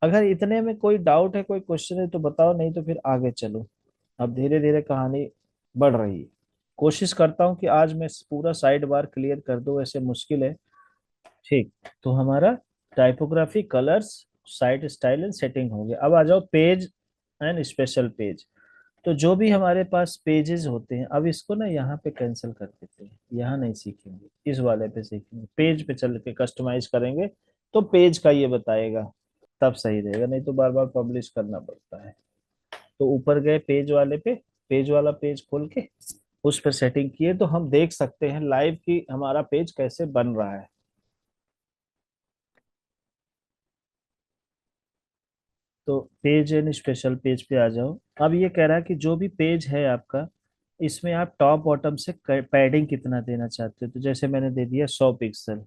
अगर इतने में कोई डाउट है, कोई क्वेश्चन है तो बताओ, नहीं तो फिर आगे चलो। अब धीरे धीरे कहानी बढ़ रही है। कोशिश करता हूँ कि आज मैं पूरा साइड बार क्लियर कर दूं, वैसे मुश्किल है। ठीक, तो हमारा typography, colours, site style and setting हो गया। अब आ जाओ पेज एंड स्पेशल पेज। तो जो भी हमारे पास पेजेस होते हैं, अब इसको ना यहाँ पे कैंसिल कर देते हैं, यहाँ नहीं सीखेंगे, इस वाले पे सीखेंगे। पेज पे चल के कस्टमाइज करेंगे तो पेज का ये बताएगा, तब सही रहेगा, नहीं तो बार बार पब्लिश करना पड़ता है। तो ऊपर गए पेज वाले पे, पेज वाला पेज खोल के उस पर सेटिंग किए तो हम देख सकते हैं लाइव की हमारा पेज कैसे बन रहा है। तो पेज एंड स्पेशल पेज पे आ जाओ। अब ये कह रहा है कि जो भी पेज है आपका, इसमें आप टॉप बॉटम से पैडिंग कितना देना चाहते हो, तो जैसे मैंने दे दिया 100 पिक्सल।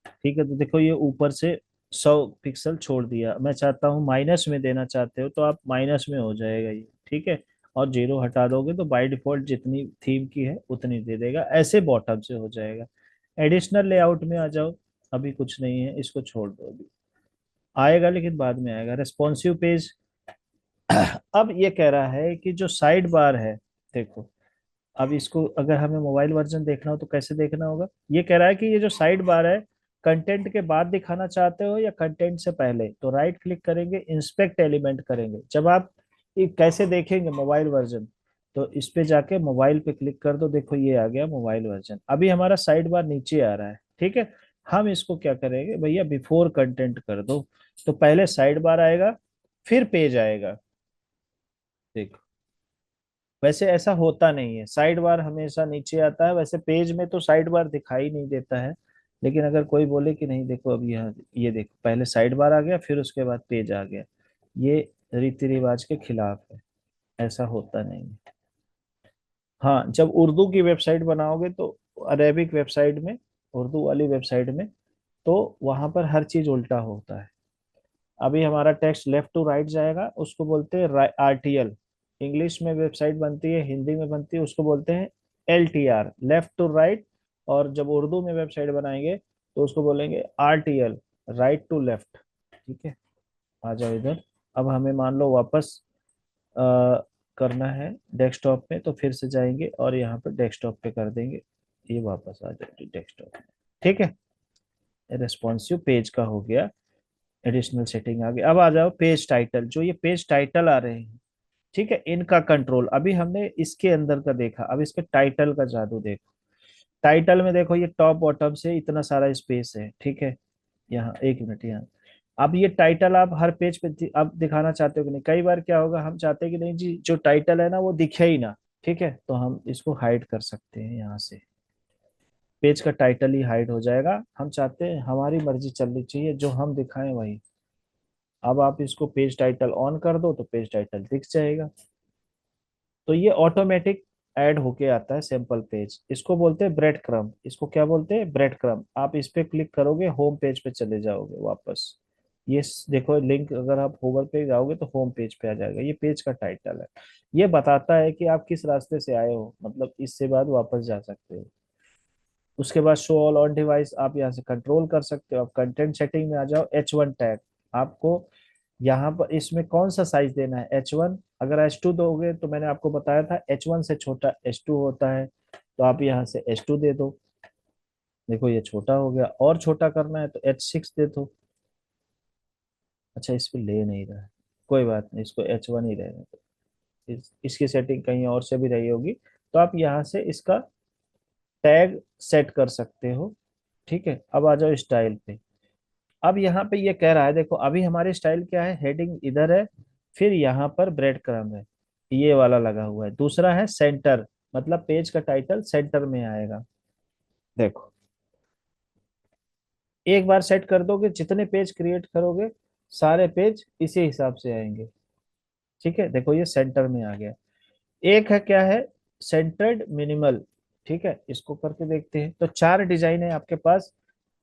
ठीक है, तो देखो ये ऊपर से 100 पिक्सल छोड़ दिया। मैं चाहता हूँ माइनस में देना चाहते हो तो आप माइनस में हो जाएगा ये। ठीक है, और जीरो हटा दोगे तो बाय डिफॉल्ट जितनी थीम की है उतनी दे देगा, ऐसे बॉटम से हो जाएगा। एडिशनल लेआउट में आ जाओ। अभी कुछ नहीं है, इसको छोड़ दो, अभी आएगा लेकिन बाद में आएगा। Responsive page. अब ये कह रहा है कि जो साइड बार है, देखो, अब इसको अगर हमें मोबाइल वर्जन देखना हो तो कैसे देखना होगा। ये कह रहा है कि ये जो साइड बार है, कंटेंट के बाद दिखाना चाहते हो या कंटेंट से पहले, तो राइट क्लिक करेंगे, इंस्पेक्ट एलिमेंट करेंगे। जब आप ये कैसे देखेंगे मोबाइल वर्जन, तो इस पे जाके मोबाइल पे क्लिक कर दो, देखो ये आ गया मोबाइल वर्जन। अभी हमारा साइड बार नीचे आ रहा है। ठीक है, हम इसको क्या करेंगे भैया, बिफोर कंटेंट कर दो, तो पहले साइड बार आएगा फिर पेज आएगा। देखो, वैसे ऐसा होता नहीं है, साइड बार हमेशा नीचे आता है, वैसे पेज में तो साइड बार दिखाई नहीं देता है। लेकिन अगर कोई बोले कि नहीं देखो अब यहाँ ये देखो, पहले साइड बार आ गया फिर उसके बाद पेज आ गया, ये रीति रिवाज के खिलाफ है, ऐसा होता नहीं है। हाँ, जब उर्दू की वेबसाइट बनाओगे तो अरेबिक वेबसाइट में उर्दू वाली वेबसाइट में, तो वहां पर हर चीज उल्टा होता है। अभी हमारा टेक्स्ट लेफ्ट टू राइट जाएगा, उसको बोलते हैं आरटीएल। इंग्लिश में वेबसाइट बनती है, हिंदी में बनती है, उसको बोलते हैं एलटीआर, लेफ्ट टू राइट। और जब उर्दू में वेबसाइट बनाएंगे तो उसको बोलेंगे आरटीएल, राइट टू लेफ्ट। ठीक है, आ जाओ इधर। अब हमें मान लो वापस करना है डेस्कटॉप पे, तो फिर से जाएंगे और यहाँ पे डेस्कटॉप पे कर देंगे। ये वापस आ जाए डेस्कटॉप। ठीक है, रेस्पॉन्सिव पेज का हो गया, एडिशनल सेटिंग आ गई। अब आ जाओ पेज टाइटल, जो ये पेज टाइटल आ रहे हैं, ठीक है, इनका कंट्रोल अभी हमने इसके अंदर का देखा, अब इस पे टाइटल का जादू देखो। टाइटल में देखो, ये टॉप बॉटम से इतना सारा स्पेस है, ठीक है। यहाँ एक मिनट, यहाँ अब ये टाइटल आप हर पेज पे आप दिखाना चाहते हो कि नहीं? कई बार क्या होगा, हम चाहते हैं कि नहीं जी, जो टाइटल है ना वो दिखे ही ना। ठीक है, तो हम इसको हाइड कर सकते हैं यहाँ से, पेज का टाइटल ही हाइड हो जाएगा। हम चाहते हैं हमारी मर्जी चलनी चाहिए, जो हम दिखाएं वही। अब आप इसको पेज टाइटल ऑन कर दो तो पेज टाइटल दिख जाएगा। तो ये ऑटोमेटिक ऐड होके आता है सैंपल पेज, इसको बोलते हैं ब्रेड क्रम। इसको क्या बोलते हैं? Bread crumb. आप इस पे क्लिक करोगे, होम पेज पे चले जाओगे वापस। ये देखो लिंक, अगर आप होवर पे जाओगे तो होम पेज पे आ जाएगा। ये पेज का टाइटल है, ये बताता है कि आप किस रास्ते से आए हो, मतलब इससे बाद वापस जा सकते हो। उसके बाद शो ऑल ऑन डिवाइस, आप यहाँ से कंट्रोल कर सकते हो। आप कंटेंट सेटिंग में आ जाओ, H1 टैग। आपको यहाँ पर इसमें कौन सा साइज देना है? H1। अगर H2 दोगे तो मैंने आपको बताया था H1 से छोटा H2 होता है, तो आप यहाँ से H2 दे दो। देखो ये छोटा हो गया, और छोटा करना है तो H6 दे दो। अच्छा, इस पे ले नहीं रहा है, कोई बात नहीं, इसको H1 ही रहने दो। इसकी सेटिंग कहीं और से भी रही होगी, तो आप यहाँ से इसका टैग सेट कर सकते हो। ठीक है, अब आ जाओ स्टाइल पे। अब यहाँ पे ये कह रहा है, देखो अभी हमारी स्टाइल क्या है, हेडिंग इधर है, फिर यहाँ पर ब्रेड क्रम्ब है, ये वाला लगा हुआ है। दूसरा है सेंटर, मतलब पेज का टाइटल सेंटर में आएगा। देखो एक बार सेट कर दोगे, जितने पेज क्रिएट करोगे सारे पेज इसी हिसाब से आएंगे। ठीक है, देखो ये सेंटर में आ गया। एक है क्या है, सेंटर्ड मिनिमल। ठीक है, इसको करके देखते हैं। तो चार डिजाइन है आपके पास,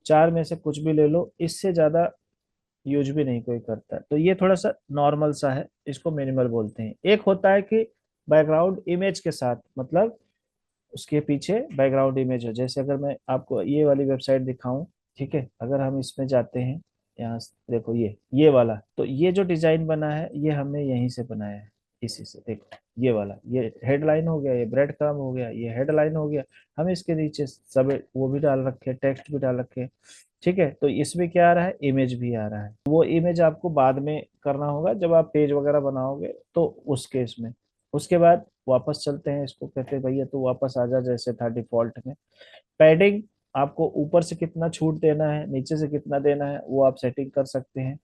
चार में से कुछ भी ले लो, इससे ज्यादा यूज भी नहीं कोई करता है, तो ये थोड़ा सा नॉर्मल सा है, इसको मिनिमल बोलते हैं। एक होता है कि बैकग्राउंड इमेज के साथ, मतलब उसके पीछे बैकग्राउंड इमेज हो। जैसे अगर मैं आपको ये वाली वेबसाइट दिखाऊं, ठीक है, अगर हम इसमें जाते हैं, यहाँ देखो ये वाला, तो ये जो डिजाइन बना है ये हमने यहीं से बनाया है, इसी से। देखो ये वाला, ये हेडलाइन हो गया, ये ब्रेड क्रम्ब हो गया, ये हेडलाइन हो गया। हम इसके नीचे सब वो भी डाल रखे, टेक्स्ट भी डाल रखे। ठीक है, तो इसमें क्या आ रहा है, इमेज भी आ रहा है। वो इमेज आपको बाद में करना होगा जब आप पेज वगैरह बनाओगे, तो उस केस में। उसके बाद वापस चलते हैं, इसको कहते हैं भैया तो वापस आ जा जैसे था डिफॉल्ट में। पैडिंग, आपको ऊपर से कितना छूट देना है, नीचे से कितना देना है, वो आप सेटिंग कर सकते हैं।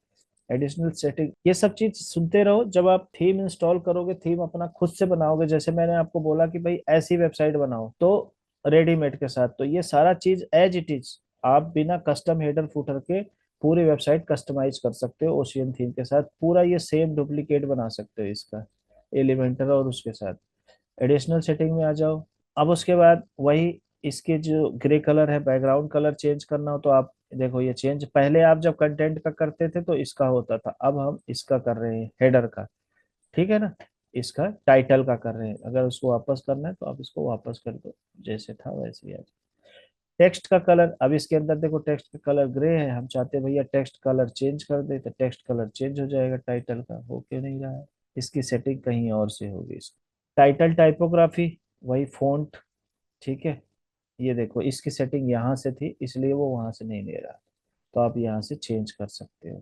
एडिशनल सेटिंग, ये सब चीज सुनते रहो। जब आप थीम इंस्टॉल करोगे, थीम अपना खुद से बनाओगे, जैसे मैंने आपको बोला कि भाई ऐसी वेबसाइट बनाओ, तो रेडीमेड के साथ, तो ये सारा चीज एज इट इज आप बिना कस्टम हेडर फुटर के पूरी वेबसाइट कस्टमाइज कर सकते हो। ओशियन थीम के साथ पूरा ये सेम डुप्लीकेट बना सकते हो इसका, एलिमेंटर और उसके साथ। एडिशनल सेटिंग में आ जाओ। अब उसके बाद वही, इसके जो ग्रे कलर है, बैकग्राउंड कलर चेंज करना हो तो आप देखो ये चेंज, पहले आप जब कंटेंट का करते थे तो इसका होता था, अब हम इसका कर रहे हैं, हेडर का। ठीक है ना, इसका टाइटल का कर रहे हैं। अगर उसको वापस करना है तो आप इसको वापस कर दो, जैसे था वैसे ही आ जाए। टेक्स्ट का कलर, अब इसके अंदर देखो टेक्स्ट का कलर ग्रे है, हम चाहते हैं भैया टेक्स्ट कलर चेंज कर दे, तो टेक्स्ट कलर चेंज हो जाएगा टाइटल का। हो क्यों नहीं रहा है? इसकी सेटिंग कहीं और से होगी। इसकी टाइटल टाइपोग्राफी, वही फॉन्ट। ठीक है, ये देखो इसकी सेटिंग यहाँ से थी, इसलिए वो वहां से नहीं ले रहा, तो आप यहाँ से चेंज कर सकते हो।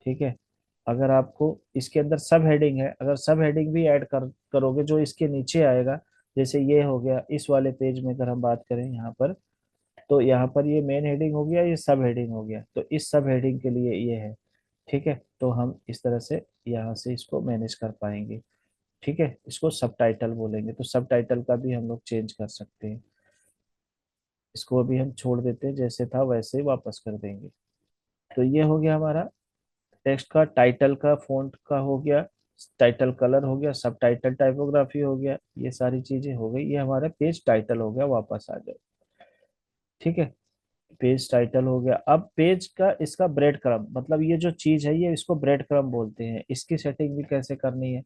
ठीक है, अगर आपको इसके अंदर सब हेडिंग है, अगर सब हेडिंग भी ऐड करोगे जो इसके नीचे आएगा, जैसे ये हो गया इस वाले पेज में, अगर हम बात करें यहाँ पर, तो यहाँ पर ये मेन हेडिंग हो गया, ये सब हेडिंग हो गया, तो इस सब हेडिंग के लिए ये है। ठीक है, तो हम इस तरह से यहाँ से इसको मैनेज कर पाएंगे। ठीक है, इसको सब टाइटल बोलेंगे, तो सब टाइटल का भी हम लोग चेंज कर सकते हैं। इसको अभी हम छोड़ देते हैं, जैसे था वैसे ही वापस कर देंगे। तो ये हो गया हमारा टेक्स्ट का, टाइटल का, फॉन्ट का हो गया, टाइटल कलर हो गया, सब टाइटल टाइपोग्राफी हो गया, ये सारी चीजें हो गई। ये हमारा पेज टाइटल हो गया, वापस आ जाए। ठीक है, पेज टाइटल हो गया। अब पेज का इसका ब्रेड क्रम्ब, मतलब ये जो चीज है ये इसको ब्रेड क्रम्ब बोलते हैं। इसकी सेटिंग भी कैसे करनी है,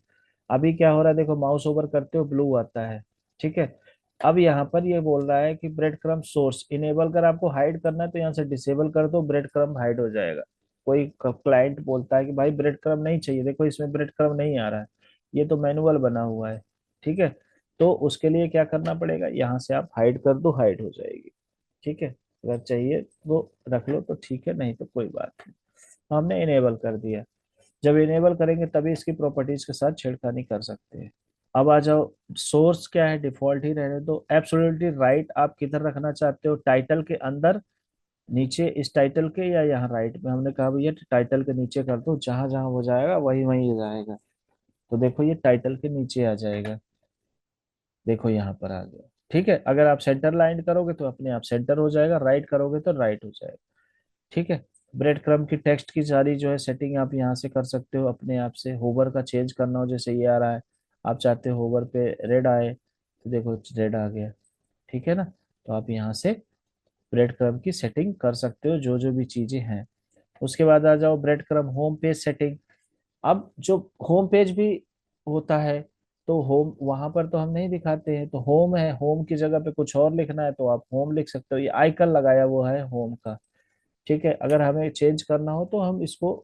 अभी क्या हो रहा है देखो, माउस ओवर करते हो ब्लू आता है, ठीक है। अब यहाँ पर ये बोल रहा है कि ब्रेड क्रम्ब सोर्स इनेबल कर, आपको हाइड करना है तो यहाँ से डिसेबल कर दो, ब्रेड क्रम्ब हाइड हो जाएगा। कोई क्लाइंट बोलता है कि भाई ब्रेड क्रम्ब नहीं चाहिए, देखो इसमें ब्रेड क्रम्ब नहीं आ रहा है, ये तो मैनुअल बना हुआ है, ठीक है। तो उसके लिए क्या करना पड़ेगा, यहाँ से आप हाइड कर दो, हाइड हो जाएगी, ठीक है। अगर चाहिए वो रख लो तो ठीक है, नहीं तो कोई बात नहीं। हमने इनेबल कर दिया। जब इनेबल करेंगे तभी इसकी प्रॉपर्टीज के साथ छेड़खानी कर सकते हैं। अब आ जाओ, सोर्स क्या है, डिफॉल्ट ही रहने दो। एब्सोल्युटली राइट आप किधर रखना चाहते हो, टाइटल के अंदर, नीचे इस टाइटल के, या यहाँ राइट में। हमने कहा भैया टाइटल के नीचे कर दो, जहां जहां हो जाएगा वही वही हो जाएगा। तो देखो ये टाइटल के नीचे आ जाएगा, देखो यहाँ पर आ गया, ठीक है। अगर आप सेंटर लाइन करोगे तो अपने आप सेंटर हो जाएगा, राइट करोगे तो राइट हो जाएगा, ठीक है। ब्रेड क्रम्ब की टेक्स्ट की सारी जो है सेटिंग आप यहाँ से कर सकते हो अपने आप से। होवर का चेंज करना हो, जैसे ये आ रहा है, आप चाहते हो होवर पे रेड आए तो देखो रेड आ गया, ठीक है ना। तो आप यहाँ से ब्रेड क्रम्ब की सेटिंग कर सकते हो, जो जो भी चीजें हैं। उसके बाद आ जाओ bread crumb home page setting. अब जो होम पेज भी होता है, तो होम वहां पर तो हम नहीं दिखाते हैं, तो होम है, होम की जगह पे कुछ और लिखना है तो आप होम लिख सकते हो, ये आइकन लगाया हुआ है होम का, ठीक है। अगर हमें चेंज करना हो तो हम इसको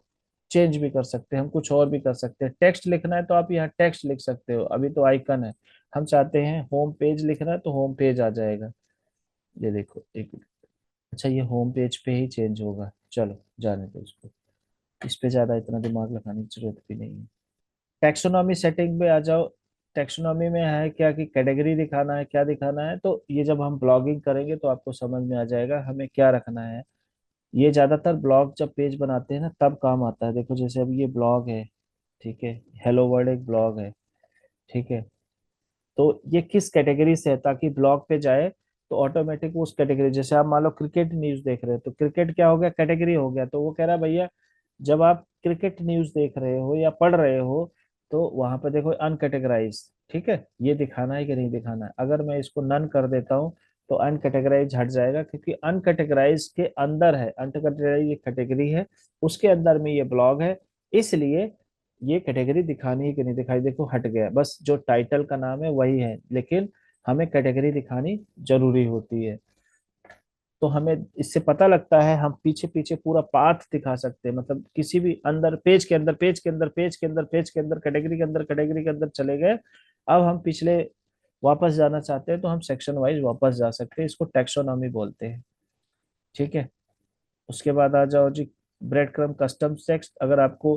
चेंज भी कर सकते हैं, हम कुछ और भी कर सकते हैं। टेक्स्ट लिखना है तो आप यहाँ टेक्स्ट लिख सकते हो, अभी तो आइकन है। हम चाहते हैं होम पेज लिखना है तो होम पेज आ जाएगा, ये देखो एक मिनट। अच्छा ये होम पेज पे ही चेंज होगा, चलो जाने दो इसको, इस पे ज्यादा इतना दिमाग लगाने की जरूरत भी नहीं है। टेक्सोनॉमी सेटिंग पे आ जाओ। टेक्सोनॉमी में है क्या कि कैटेगरी दिखाना है, क्या दिखाना है, तो ये जब हम ब्लॉगिंग करेंगे तो आपको समझ में आ जाएगा हमें क्या रखना है। ये ज्यादातर ब्लॉग जब पेज बनाते हैं ना तब काम आता है। देखो जैसे अब ये ब्लॉग है, ठीक है, हेलो वर्ल्ड एक ब्लॉग है, ठीक है। तो ये किस कैटेगरी से है, ताकि ब्लॉग पे जाए तो ऑटोमेटिक उस कैटेगरी, जैसे आप मान लो क्रिकेट न्यूज देख रहे हो तो क्रिकेट क्या हो गया, कैटेगरी हो गया, तो वो कह रहा है भैया जब आप क्रिकेट न्यूज देख रहे हो या पढ़ रहे हो तो वहां पर देखो अनकैटेगराइज, ठीक है, ये दिखाना है कि नहीं दिखाना है। अगर मैं इसको नन कर देता हूँ तो अनकैटेगराइज हट जाएगा, क्योंकि अनकैटेगराइज के अंदर है, अनकैटेगराइज ये कैटेगरी है, उसके अंदर में ये ब्लॉग है, इसलिए ये कैटेगरी दिखानी है कि नहीं दिखाई, देखो हट गया। बस जो टाइटल का नाम है वही है, लेकिन हमें कैटेगरी दिखानी जरूरी होती है। तो हमें इससे पता लगता है हम पीछे पीछे पूरा पाथ दिखा सकते हैं, मतलब किसी भी अंदर पेज के अंदर, पेज के अंदर, पेज के अंदर, पेज के अंदर, कैटेगरी के अंदर, कैटेगरी के अंदर चले गए। अब हम पिछले वापस जाना चाहते हैं तो हम सेक्शन वाइज वापस जा सकते हैं, इसको टेक्सोनॉमी बोलते हैं, ठीक है। उसके बाद आ जाओ जी, ब्रेड क्रम्ब कस्टम टेक्स्ट। अगर आपको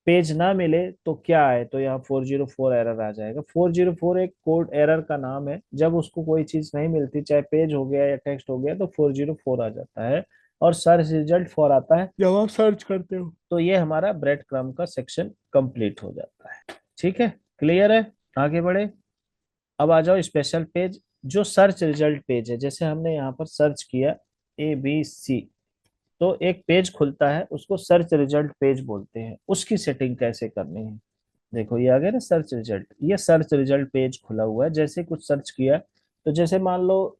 पेज ना मिले तो क्या है, तो यहाँ 404 एरर आ जाएगा। 404 एक कोड एरर का नाम है, जब उसको कोई चीज नहीं मिलती, चाहे पेज हो गया या टेक्स्ट हो गया, तो 404 आ जाता है। और सर्च रिजल्ट फॉर आता है जब आप सर्च करते हो। तो ये हमारा ब्रेड क्रम्ब का सेक्शन कंप्लीट हो जाता है, ठीक है। क्लियर है, आगे बढ़े। अब आ जाओ स्पेशल पेज, जो सर्च रिजल्ट पेज है, जैसे हमने यहाँ पर सर्च किया ABC, तो एक पेज खुलता है, उसको सर्च रिजल्ट पेज बोलते हैं। उसकी सेटिंग कैसे करनी है, देखो ये आ गया ना सर्च रिजल्ट, ये सर्च रिजल्ट पेज खुला हुआ है। जैसे कुछ सर्च किया, तो जैसे मान लो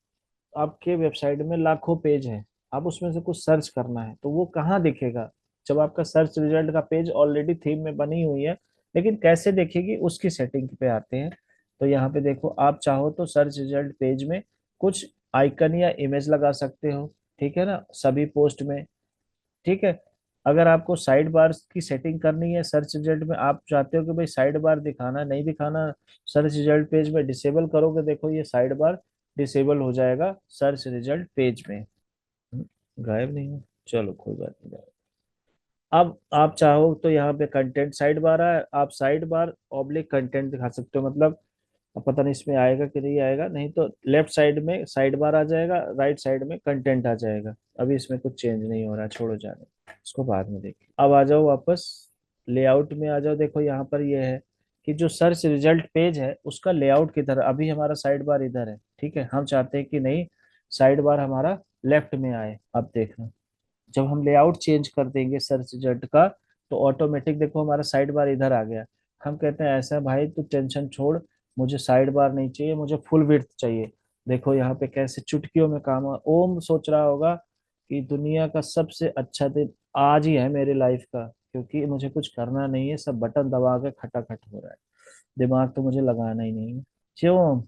आपके वेबसाइट में लाखों पेज हैं, आप उसमें से कुछ सर्च करना है तो वो कहाँ दिखेगा, जब आपका सर्च रिजल्ट का पेज ऑलरेडी थीम में बनी हुई है, लेकिन कैसे देखेगी उसकी सेटिंग पे आते हैं। तो यहाँ पे देखो, आप चाहो तो सर्च रिजल्ट पेज में कुछ आइकन या इमेज लगा सकते हो, ठीक है ना, सभी पोस्ट में, ठीक है। अगर आपको साइड बार की सेटिंग करनी है सर्च रिजल्ट में, आप चाहते हो कि भाई साइड बार दिखाना नहीं दिखाना, सर्च रिजल्ट पेज में डिसेबल करोगे, देखो ये साइड बार डिसेबल हो जाएगा सर्च रिजल्ट पेज में। गायब नहीं हो, चलो कोई बात नहीं। अब आप चाहो तो यहाँ पे कंटेंट साइड बार है, आप साइड बार ऑब्लिक कंटेंट दिखा सकते हो, मतलब अब पता नहीं इसमें आएगा कि नहीं आएगा, नहीं तो लेफ्ट साइड में साइड बार आ जाएगा, राइट साइड में कंटेंट आ जाएगा। अभी इसमें कुछ चेंज नहीं हो रहा, छोड़ो जाने, इसको बाद में देखिए। अब आ जाओ वापस लेआउट में आ जाओ, देखो यहाँ पर ये है कि जो सर्च रिजल्ट पेज है उसका लेआउट किधर है। अभी हमारा साइड बार इधर है, ठीक है, हम चाहते हैं कि नहीं साइड बार हमारा लेफ्ट में आए। अब देखना, जब हम लेआउट चेंज कर देंगे सर्च रिजल्ट का, तो ऑटोमेटिक देखो हमारा साइड बार इधर आ गया। हम कहते हैं ऐसा भाई तू टेंशन छोड़, मुझे साइड बार नहीं चाहिए, मुझे फुल विड्थ चाहिए। देखो यहाँ पे कैसे चुटकियों में काम हुआ। ओम सोच रहा होगा कि दुनिया का सबसे अच्छा दिन आज ही है मेरी लाइफ का, क्योंकि मुझे कुछ करना नहीं है, सब बटन दबा के खटाखट हो रहा है, दिमाग तो मुझे लगाना ही नहीं है। क्यों?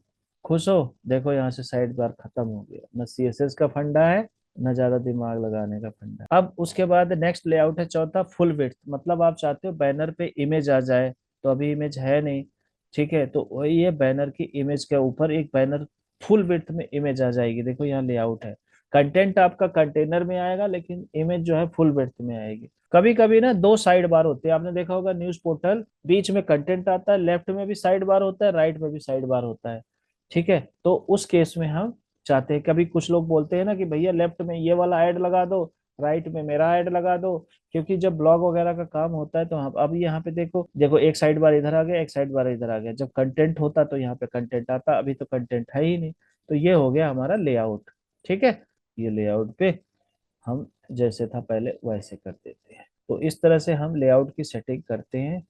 खुश हो? देखो यहाँ से साइड बार खत्म हो गया, न सीएसएस का फंडा है, न ज्यादा दिमाग लगाने का फंडा है। अब उसके बाद नेक्स्ट लेआउट है चौथा, फुल विड्थ। मतलब आप चाहते हो बैनर पे इमेज आ जाए, तो अभी इमेज है नहीं, ठीक है, तो वही है बैनर की इमेज के ऊपर एक बैनर फुल विड्थ में इमेज आ जाएगी। देखो यहाँ लेआउट है, कंटेंट आपका कंटेनर में आएगा लेकिन इमेज जो है फुल विड्थ में आएगी। कभी कभी ना दो साइड बार होते हैं, आपने देखा होगा न्यूज पोर्टल, बीच में कंटेंट आता है, लेफ्ट में भी साइड बार होता है, राइट में भी साइड बार होता है, ठीक है। तो उस केस में हम चाहते हैं, कभी कुछ लोग बोलते हैं ना कि भैया लेफ्ट में ये वाला ऐड लगा दो, राइट में मेरा ऐड लगा दो, क्योंकि जब ब्लॉग वगैरह का काम होता है तो हम अब यहाँ पे देखो देखो एक साइड बार इधर आ गया, एक साइड बार इधर आ गया, जब कंटेंट होता तो यहाँ पे कंटेंट आता, अभी तो कंटेंट है ही नहीं। तो ये हो गया हमारा लेआउट, ठीक है। ये लेआउट पे हम जैसे था पहले वैसे कर देते हैं। तो इस तरह से हम लेआउट की सेटिंग करते हैं,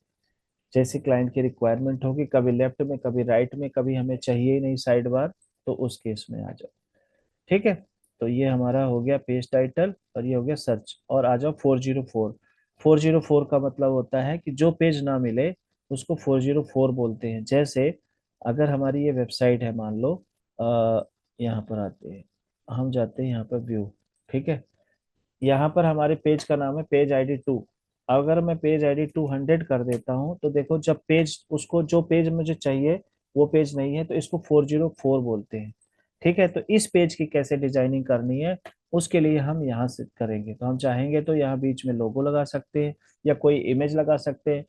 जैसे क्लाइंट की रिक्वायरमेंट होगी, कभी लेफ्ट में कभी राइट में, कभी हमें चाहिए ही नहीं साइड बार, तो उस केस में आ जाओ, ठीक है। तो ये हमारा हो गया पेज टाइटल और ये हो गया सर्च। और आ जाओ 404। 404 का मतलब होता है कि जो पेज ना मिले उसको 404 बोलते हैं। जैसे अगर हमारी ये वेबसाइट है, मान लो यहाँ पर आते हैं, हम जाते हैं यहाँ पर व्यू, ठीक है। यहाँ पर हमारे पेज का नाम है पेज आईडी 2। अगर मैं पेज आईडी 200 कर देता हूँ तो देखो जब पेज उसको जो पेज मुझे चाहिए वो पेज नहीं है, तो इसको 404 बोलते हैं, ठीक है। तो इस पेज की कैसे डिजाइनिंग करनी है उसके लिए हम यहाँ से करेंगे। तो हम चाहेंगे तो यहाँ बीच में लोगो लगा सकते हैं या कोई इमेज लगा सकते हैं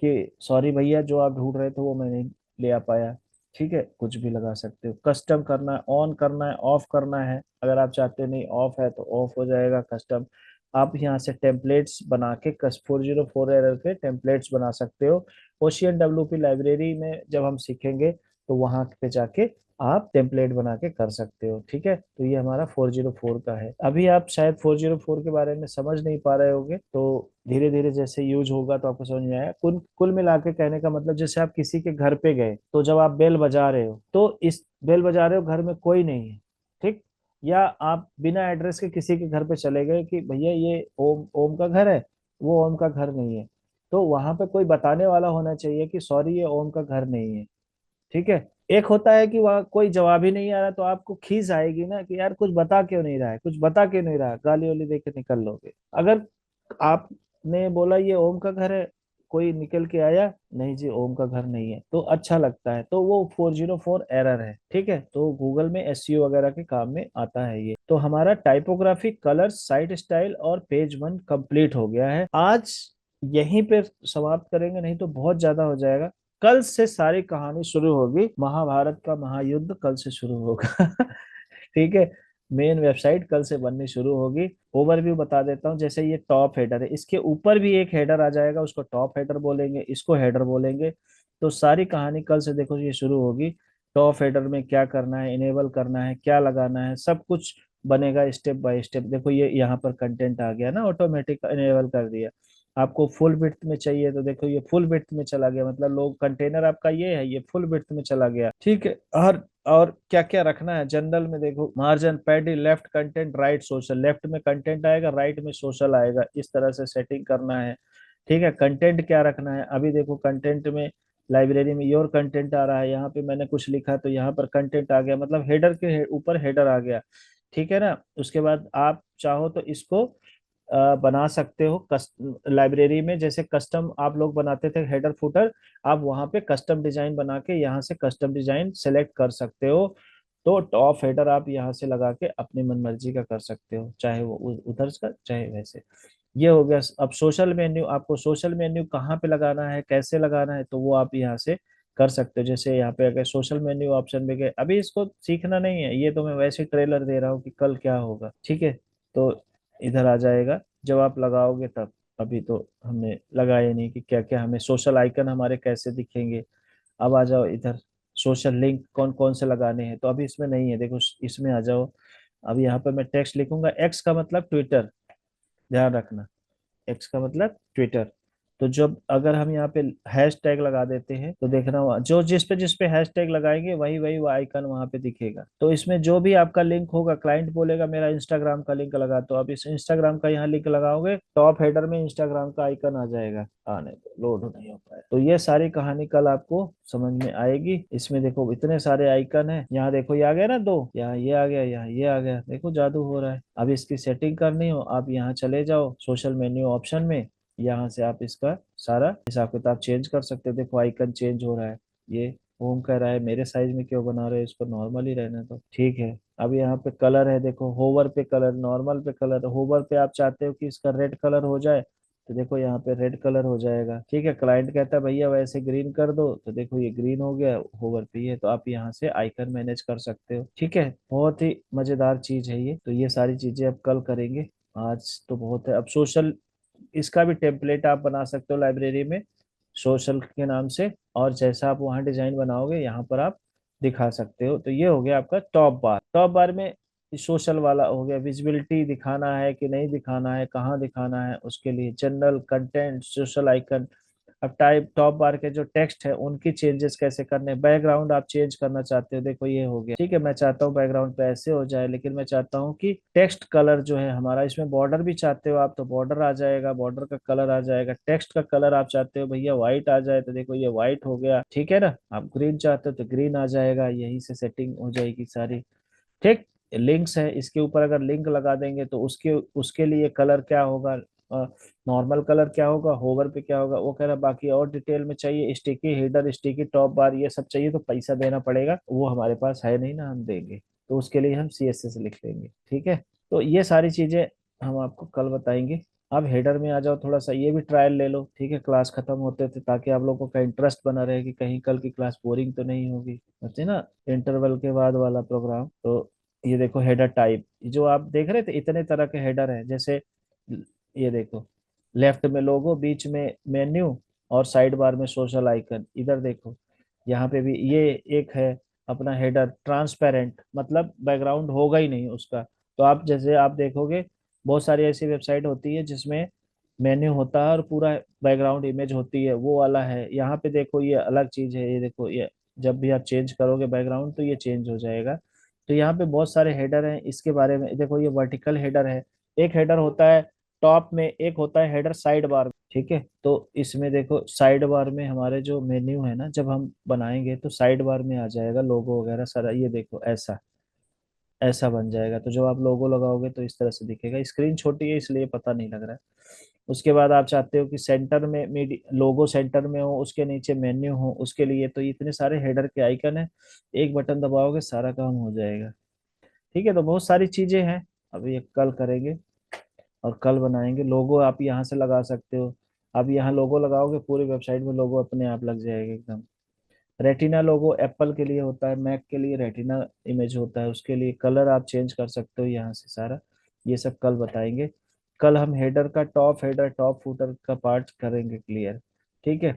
कि सॉरी भैया जो आप ढूंढ रहे थे वो मैं नहीं ले आ पाया, ठीक है। कुछ भी लगा सकते हो। कस्टम करना है, ऑन करना है, ऑफ करना है, अगर आप चाहते हो नहीं ऑफ है तो ऑफ हो जाएगा कस्टम। आप यहाँ से टेम्पलेट्स बना के 404 एरर के टेम्पलेट्स बना सकते हो। ओशियन डब्ल्यूपी लाइब्रेरी में जब हम सीखेंगे तो वहां पे जाके आप टेम्पलेट बना के कर सकते हो, ठीक है। तो ये हमारा 404 का है। अभी आप शायद 404 के बारे में समझ नहीं पा रहे होगे, तो धीरे धीरे जैसे यूज होगा तो आपको समझ में आएगा। कुल कुल मिला के कहने का मतलब, जैसे आप किसी के घर पे गए तो जब आप बेल बजा रहे हो तो इस बेल बजा रहे हो, घर में कोई नहीं है, ठीक। या आप बिना एड्रेस के किसी के घर पे चले गए कि भैया ये ओम ओम का घर है, वो ओम का घर नहीं है, तो वहां पे कोई बताने वाला होना चाहिए कि सॉरी ये ओम का घर नहीं है, ठीक है। एक होता है कि वहाँ कोई जवाब ही नहीं आ रहा तो आपको खीज आएगी ना कि यार कुछ बता क्यों नहीं रहा है, कुछ बता क्यों नहीं रहा है, गाली वाली दे के निकल लोगे। अगर आपने बोला ये ओम का घर है, कोई निकल के आया नहीं जी ओम का घर नहीं है, तो अच्छा लगता है, तो वो 404 एरर है, ठीक है। तो गूगल में एसईओ वगैरह के काम में आता है ये। तो हमारा टाइपोग्राफी, कलर, साइट स्टाइल और पेज वन कंप्लीट हो गया है। आज यहीं पे समाप्त करेंगे, नहीं तो बहुत ज्यादा हो जाएगा। कल से सारी कहानी शुरू होगी, महाभारत का महायुद्ध कल से शुरू होगा ठीक है। मेन वेबसाइट कल से बननी शुरू होगी। ओवरव्यू बता देता हूँ, जैसे ये टॉप हेडर है, इसके ऊपर भी एक हेडर आ जाएगा, उसको टॉप हेडर बोलेंगे, इसको हेडर बोलेंगे। तो सारी कहानी कल से देखो ये शुरू होगी। टॉप हेडर में क्या करना है, इनेबल करना है, क्या लगाना है, सब कुछ बनेगा स्टेप बाय स्टेप। देखो ये यहाँ पर कंटेंट आ गया ना, ऑटोमेटिक इनेबल कर दिया। आपको फुल विड्थ में चाहिए तो देखो ये फुल विड्थ में चला गया, मतलब लोग कंटेनर आपका ये है, ये फुल विड्थ में चला गया, ठीक है। और क्या क्या रखना है जनरल में, देखो margin, paddy, left content, right social. Left में कंटेंट आएगा, राइट में सोशल आएगा, इस तरह से सेटिंग करना है, ठीक है। कंटेंट क्या रखना है, अभी देखो कंटेंट में लाइब्रेरी में योर कंटेंट आ रहा है, यहाँ पे मैंने कुछ लिखा तो यहाँ पर कंटेंट आ गया, मतलब हेडर के ऊपर हेडर आ गया, ठीक है ना। उसके बाद आप चाहो तो इसको बना सकते हो लाइब्रेरी में, जैसे कस्टम आप लोग बनाते थे हेडर फुटर, आप वहां पे कस्टम डिजाइन बना के यहाँ से कस्टम डिजाइन सेलेक्ट कर सकते हो। तो टॉप हेडर आप यहाँ से लगा के अपनी मनमर्जी का कर सकते हो, चाहे वो उधर का चाहे वैसे। ये हो गया। अब सोशल मेन्यू, आपको सोशल मेन्यू कहाँ पे लगाना है, कैसे लगाना है, तो वो आप यहाँ से कर सकते हो। जैसे यहाँ पे अगर सोशल मेन्यू ऑप्शन में गए, अभी इसको सीखना नहीं है, ये तो मैं वैसे ट्रेलर दे रहा हूँ कि कल क्या होगा, ठीक है। तो इधर आ जाएगा जब आप लगाओगे तब। अभी तो हमने लगाया नहीं कि क्या क्या हमें सोशल आइकन हमारे कैसे दिखेंगे। अब आ जाओ इधर, सोशल लिंक कौन कौन से लगाने हैं, तो अभी इसमें नहीं है, देखो इसमें आ जाओ। अब यहाँ पे मैं टेक्स्ट लिखूंगा, एक्स का मतलब ट्विटर, ध्यान रखना, एक्स का मतलब ट्विटर। तो जब अगर हम यहाँ पे हैश टैग लगा देते हैं तो देखना जो जिस पे हैश टैग लगाएंगे वही वही वो आइकन वहां पे दिखेगा। तो इसमें जो भी आपका लिंक होगा, क्लाइंट बोलेगा मेरा इंस्टाग्राम का लिंक लगा, तो अब इस इंस्टाग्राम का यहाँ लिंक लगाओगे, टॉप हेडर में इंस्टाग्राम का आइकन आ जाएगा। आने लोड नहीं हो पाया। तो ये सारी कहानी कल आपको समझ में आएगी। इसमें देखो इतने सारे आइकन है, यहाँ देखो ये आ गया ना दो, यहाँ ये आ गया, यहाँ ये आ गया, देखो जादू हो रहा है। अब इसकी सेटिंग करनी हो, आप यहाँ चले जाओ सोशल मेन्यू ऑप्शन में, यहाँ से आप इसका सारा हिसाब किताब चेंज कर सकते हो। देखो आइकन चेंज हो रहा है, ये होम कह रहा है मेरे साइज में क्यों बना रहे हो, इसको नॉर्मल ही रहने दो, ठीक है। अब यहाँ पे कलर है, देखो होवर पे कलर, नॉर्मल पे कलर, होवर पे आप चाहते हो कि इसका रेड कलर हो जाए, तो देखो यहाँ पे रेड कलर हो जाएगा, ठीक है। क्लाइंट कहता है भैया वैसे ग्रीन कर दो, तो देखो ये ग्रीन हो गया, होवर पे ही है, तो आप यहाँ से आइकन मैनेज कर सकते हो, ठीक है। बहुत ही मजेदार चीज है ये। तो ये सारी चीजें अब कल करेंगे, आज तो बहुत है। अब सोशल, इसका भी टेम्पलेट आप बना सकते हो लाइब्रेरी में सोशल के नाम से, और जैसा आप वहाँ डिजाइन बनाओगे यहाँ पर आप दिखा सकते हो। तो ये हो गया आपका टॉप बार। टॉप बार में सोशल वाला हो गया, विजिबिलिटी दिखाना है कि नहीं दिखाना है, कहाँ दिखाना है, उसके लिए जनरल कंटेंट, सोशल आइकन। अब टाइप टॉप बार के जो टेक्स्ट है उनकी चेंजेस कैसे करने, बैकग्राउंड आप चेंज करना चाहते हो, देखो ये हो गया, ठीक है। मैं चाहता हूँ बैकग्राउंड पे ऐसे हो जाए, लेकिन मैं चाहता हूँ कि टेक्स्ट कलर जो है हमारा, इसमें बॉर्डर भी चाहते हो आप तो बॉर्डर आ जाएगा, बॉर्डर का कलर आ जाएगा। टेक्स्ट का कलर आप चाहते हो भैया व्हाइट आ जाए, तो देखो ये व्हाइट हो गया, ठीक है ना। आप ग्रीन चाहते हो तो ग्रीन आ जाएगा, यहीं से सेटिंग हो जाएगी सारी, ठीक। लिंक्स है, इसके ऊपर अगर लिंक लगा देंगे तो उसके उसके लिए कलर क्या होगा, नॉर्मल कलर क्या होगा, होवर पे क्या होगा, वो कह रहा बाकी और डिटेल में चाहिए, स्टिकी हेडर, स्टिकी टॉप बार, ये सब चाहिए तो पैसा देना पड़ेगा, वो हमारे पास है नहीं ना, हम देंगे। तो उसके लिए हम CSS लिख लेंगे, ठीक है। तो ये सारी चीजें हम आपको कल बताएंगे। अब हेडर में आ जाओ, थोड़ा सा ये भी ट्रायल ले लो, ठीक है। क्लास खत्म होते थे, ताकि आप लोगों का इंटरेस्ट बना रहे कि कहीं कल की क्लास बोरिंग तो नहीं होगी, होती ना इंटरवल के बाद वाला प्रोग्राम। तो ये देखो हेडर टाइप, जो आप देख रहे थे इतने तरह के हेडर हैं, जैसे ये देखो लेफ्ट में लोगो, बीच में मेन्यू, और साइड बार में सोशल आइकन। इधर देखो यहाँ पे भी ये एक है अपना हेडर ट्रांसपेरेंट, मतलब बैकग्राउंड होगा ही नहीं उसका। तो आप जैसे आप देखोगे बहुत सारी ऐसी वेबसाइट होती है जिसमें मेन्यू होता है और पूरा बैकग्राउंड इमेज होती है, वो वाला है। यहाँ पे देखो ये अलग चीज है, ये देखो ये जब भी आप चेंज करोगे बैकग्राउंड तो ये चेंज हो जाएगा। तो यहाँ पे बहुत सारे हेडर हैं, इसके बारे में देखो, ये वर्टिकल हेडर है, एक हेडर होता है टॉप में, एक होता है हेडर साइड बार, ठीक है। तो इसमें देखो साइड बार में हमारे जो मेन्यू है ना, जब हम बनाएंगे तो साइड बार में आ जाएगा लोगो वगैरह सारा, ये देखो ऐसा ऐसा बन जाएगा। तो जब आप लोगो लगाओगे तो इस तरह से दिखेगा, स्क्रीन छोटी है इसलिए पता नहीं लग रहा है। उसके बाद आप चाहते हो कि सेंटर में लोगो सेंटर में हो, उसके नीचे मेन्यू हो, उसके लिए तो इतने सारे हेडर के आइकन है, एक बटन दबाओगे सारा काम हो जाएगा, ठीक है। तो बहुत सारी चीजें हैं, अभी ये कल करेंगे और कल बनाएंगे। लोगो आप यहाँ से लगा सकते हो, अब यहाँ लोगो लगाओगे पूरी वेबसाइट में लोगो अपने आप लग जाएगा एकदम। रेटिना लोगो एप्पल के लिए होता है, मैक के लिए रेटिना इमेज होता है, उसके लिए कलर आप चेंज कर सकते हो यहाँ से सारा। ये सब कल बताएंगे। कल हम हेडर का टॉप हेडर टॉप फुटर का पार्ट करेंगे क्लियर, ठीक है।